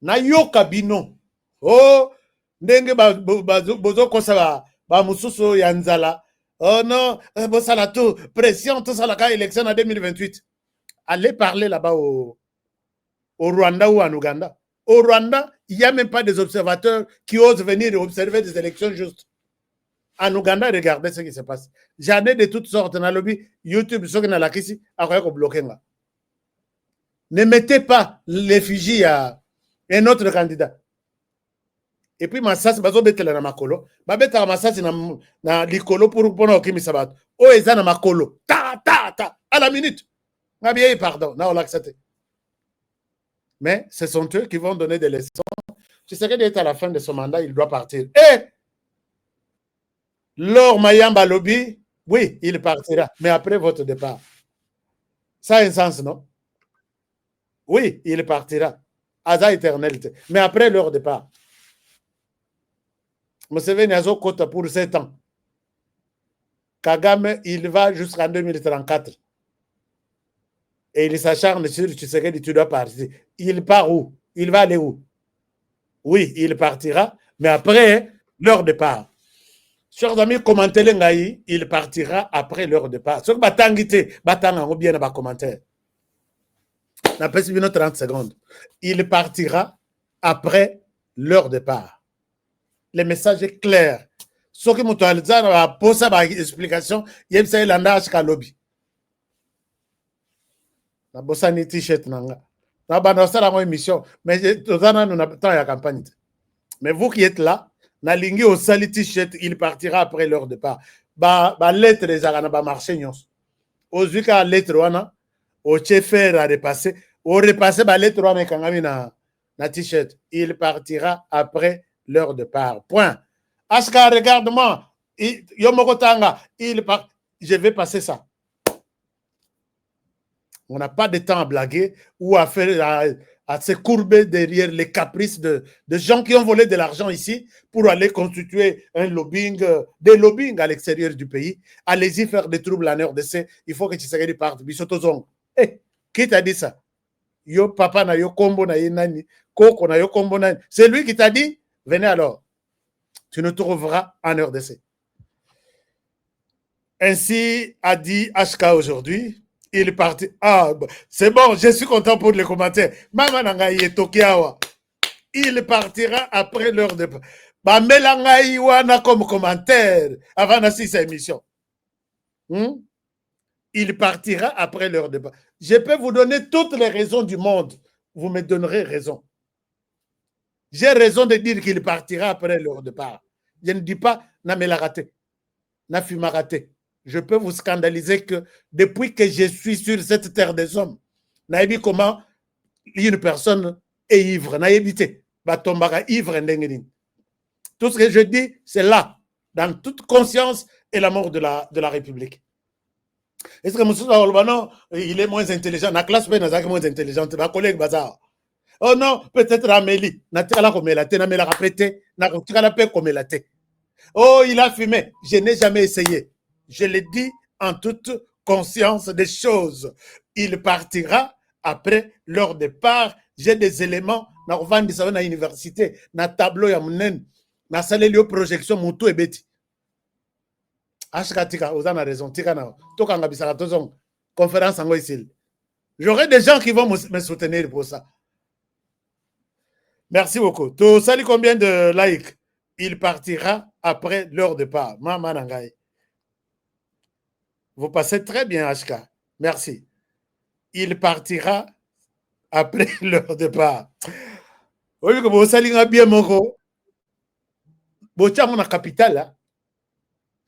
[SPEAKER 8] na yoka bino oh ndenge bozo kosa ba mususu ya nzala oh non bosala tout pression tout ça la ka élection en 2028. Allez parler là-bas au Rwanda ou en Ouganda. Au Rwanda, il n'y a même pas des observateurs qui osent venir observer des élections justes. En Ouganda, regardez ce qui se passe. J'en ai de toutes sortes. Dans le lobby, YouTube, ceux qui sont là, qui sont bloqués. Ne mettez pas l'effigie à un autre candidat. Et puis, Massas, bazo betela na makolo. Babeta Massas na likolo pour pono kimi sabat. O eza na makolo. Ta. À la minute. Na bien, pardon. Na on l'accepte. Mais ce sont eux qui vont donner des leçons Tshisekedi est à la fin de son mandat, il doit partir. Et Laure Mayamba Lobby, oui, il partira, mais après votre départ. Ça a un sens, non? Oui, il partira. Aza éternalité. Mais après leur départ. Museveni a quota pour 7 ans. Kagame, il va jusqu'en 2034. Et il s'acharne sur Tshisekedi, tu dois partir. Il part où? Il va aller où? Oui, il partira, mais après leur départ. Chers amis, commentez les ngaï, il partira après leur départ. Sur Batangite, Batanga, ou bien dans les commentaires. On a passé 30 secondes. Il partira après leur départ. Le message est clair. Ce qui m'a posé une explication, il y a un langage qui lobby. Na bossa ni t-shirt nanga. Na banosa la émission, mais tozana nous na temps ya campagne. Mais vous qui êtes là, na lingi au sali t-shirt, il partira après leur départ. Ba lettre les agana ba marché nyons. Ozuka lettre wana, au chefer à repasser, au repasser ba lettre wana kangami na t-shirt, il partira après leur départ. Point. Aska, regarde-moi. Yomokotanga, je vais passer ça. On n'a pas de temps à blaguer ou à faire à se courber derrière les caprices de gens qui ont volé de l'argent ici pour aller constituer un lobbying, des lobbying à l'extérieur du pays. Allez-y faire des troubles en RDC. Il faut que Tshisekedi parte. Bisotozong. Eh, qui t'a dit ça? Yo papa na yo kombo na nani, koko na yo kombo nani. C'est lui qui t'a dit? Venez alors. Tu nous trouveras en RDC. Ainsi a dit HK aujourd'hui. Il est parti. Ah, c'est bon, je suis content pour les commentaires. Maman Nangaï et Tokiawa. Il partira après l'heure de. Melangaï wana comme commentaire avant la 6 émission. Il partira après l'heure de. Je peux vous donner toutes les raisons du monde. Vous me donnerez raison. J'ai raison de dire qu'il partira après leur départ. Je ne dis pas n'a me la raté, n'a fuma raté. Je peux vous scandaliser que depuis que je suis sur cette terre des hommes, n'a vu comment une personne est ivre, n'a évité, tombera ivre. Tout ce que je dis, c'est là, dans toute conscience et l'amour de la République. Est-ce que Moussa Olbano, il est moins intelligent? La classe est moins intelligente. Ma collègue Bazar. Oh non, peut-être Amélie. Oh, il a fumé. Je n'ai jamais essayé. Je l'ai dit en toute conscience des choses. Il partira après leur départ. J'ai des éléments. Na revandi ça na université, na tableau ya munen, na salle de projection mutu et beti. Ashkatika, vous avez raison. Tika na. Tokanga bisaka tozong. Conférence en ici. J'aurai des gens qui vont me soutenir pour ça. Merci beaucoup. Tu salis combien de likes? Il partira après leur départ. Maman Nangaï. Vous passez très bien, HK. Merci. Il partira après leur départ. Oui, que vous salis bien moko. Bocha na capitale.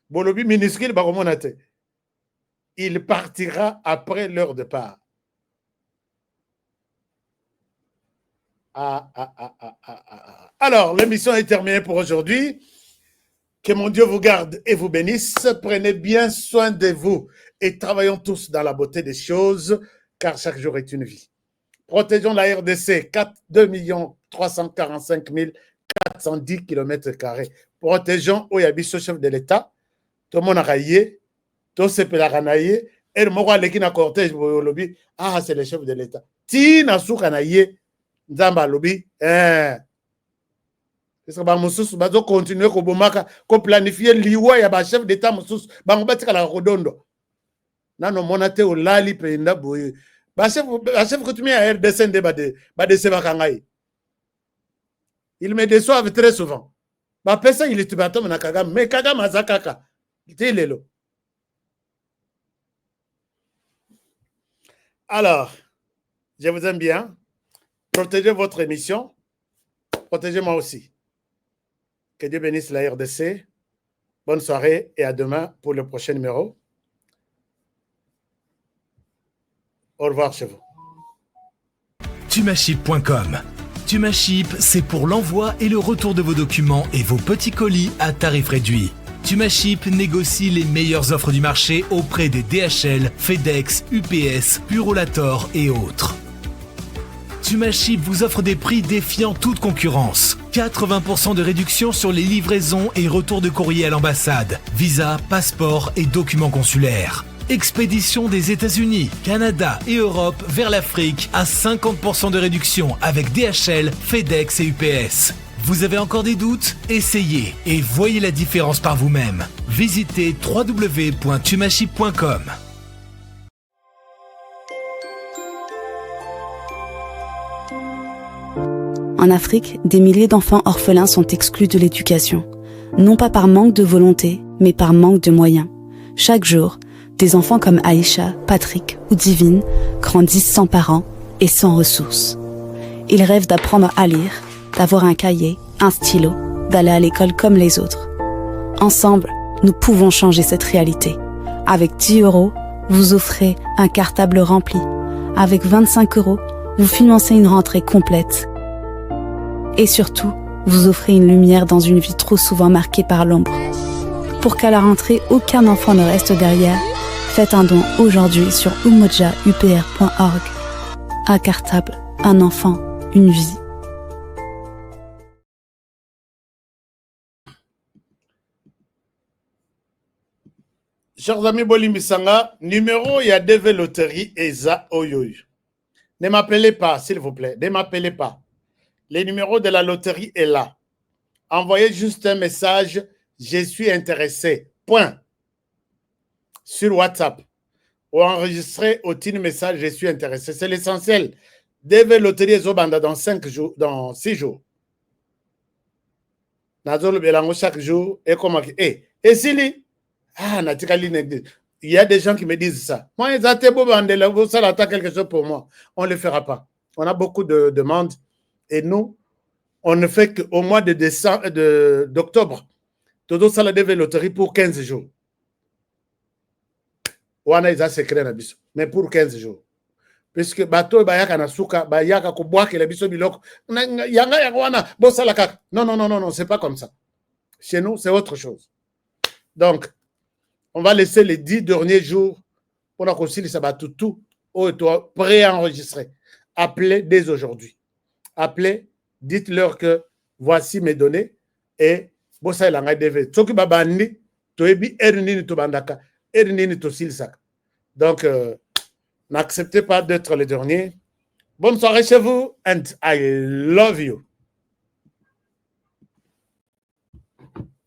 [SPEAKER 8] Bolobi minuscule baromonate. Il partira après leur départ. Alors, l'émission est terminée pour aujourd'hui. Que mon Dieu vous garde et vous bénisse. Prenez bien soin de vous et travaillons tous dans la beauté des choses, car chaque jour est une vie. Protégeons la RDC, 2 345 410 km². Protégeons Oyabiso, chef de l'État. Tout le monde a raillé, tout le monde a raillé. Et le mot qui n'a cortège pour le lobby, ah, c'est le chef de l'État. Tina soukanaye. Nzamba lobby, est-ce que Bamoussous va continuer à planifier l'Iwa ya ba chef d'État Moussous, Bangobatika la Rodondo. Nano monate au Lali Penda Boye. Ba chef que tu mets à RDC de Sebakangaï. Ils me déçoivent très souvent. Ba pesa il est tubatom na Kagame, mais Kagame azakaka. Tilelo. Alors, je vous aime bien. Protégez votre émission. Protégez-moi aussi. Que Dieu bénisse la RDC. Bonne soirée et à demain pour le prochain numéro. Au revoir chez vous.
[SPEAKER 7] Tumaship.com, TumaShip, c'est pour l'envoi et le retour de vos documents et vos petits colis à tarif réduit. TumaShip négocie les meilleures offres du marché auprès des DHL, FedEx, UPS, Purolator et autres. TumaShip vous offre des prix défiant toute concurrence. 80% de réduction sur les livraisons et retours de courrier à l'ambassade, visa, passeport et documents consulaires. Expédition des États-Unis, Canada et Europe vers l'Afrique à 50% de réduction avec DHL, FedEx et UPS. Vous avez encore des doutes? Essayez et voyez la différence par vous-même. Visitez www.tumaship.com.
[SPEAKER 14] En Afrique, des milliers d'enfants orphelins sont exclus de l'éducation. Non pas par manque de volonté, mais par manque de moyens. Chaque jour, des enfants comme Aïcha, Patrick ou Divine grandissent sans parents et sans ressources. Ils rêvent d'apprendre à lire, d'avoir un cahier, un stylo, d'aller à l'école comme les autres. Ensemble, nous pouvons changer cette réalité. Avec 10 €, vous offrez un cartable rempli. Avec 25 €, vous financez une rentrée complète. Et surtout, vous offrez une lumière dans une vie trop souvent marquée par l'ombre. Pour qu'à la rentrée, aucun enfant ne reste derrière, faites un don aujourd'hui sur umojaupr.org. Un cartable, un enfant, une vie.
[SPEAKER 8] Chers amis Bolimbisanga, numéro il y a DV Loterie Eza Oyoy. Ne m'appelez pas, s'il vous plaît. Ne m'appelez pas. Le numéro de la loterie est là. Envoyez juste un message. Je suis intéressé. Point. Sur WhatsApp. Ou enregistrez au petit message. Je suis intéressé. C'est l'essentiel. DV Loterie Zobanda dans 5 jours, dans 6 jours. Nazolo Belango chaque jour. Et comment. Et Sili. Ah, il y a des gens qui me disent ça. Moi, ils ont ça quelque chose pour moi. On ne le fera pas. On a beaucoup de demandes. Et nous, on ne fait qu'au mois d'octobre, tout ça la DV Loterie pour 15 jours. On a des secrets, mais pour 15 jours. Puisque bateau bayaka na suka bayaka ko boake la biso biloko yanga ya wana bossa la kaka. Non, c'est pas comme ça. Chez nous, c'est autre chose. Donc, on va laisser les 10 derniers jours pour la concilier ça tout ou toi préenregistré. Appelez dès aujourd'hui. Appelez, dites-leur que voici mes données et bossa la ngai DV. Soki babandi toebi ernini to bandaka ernini to silsak. Donc n'acceptez pas d'être le dernier. Bonne soirée chez vous and I love you.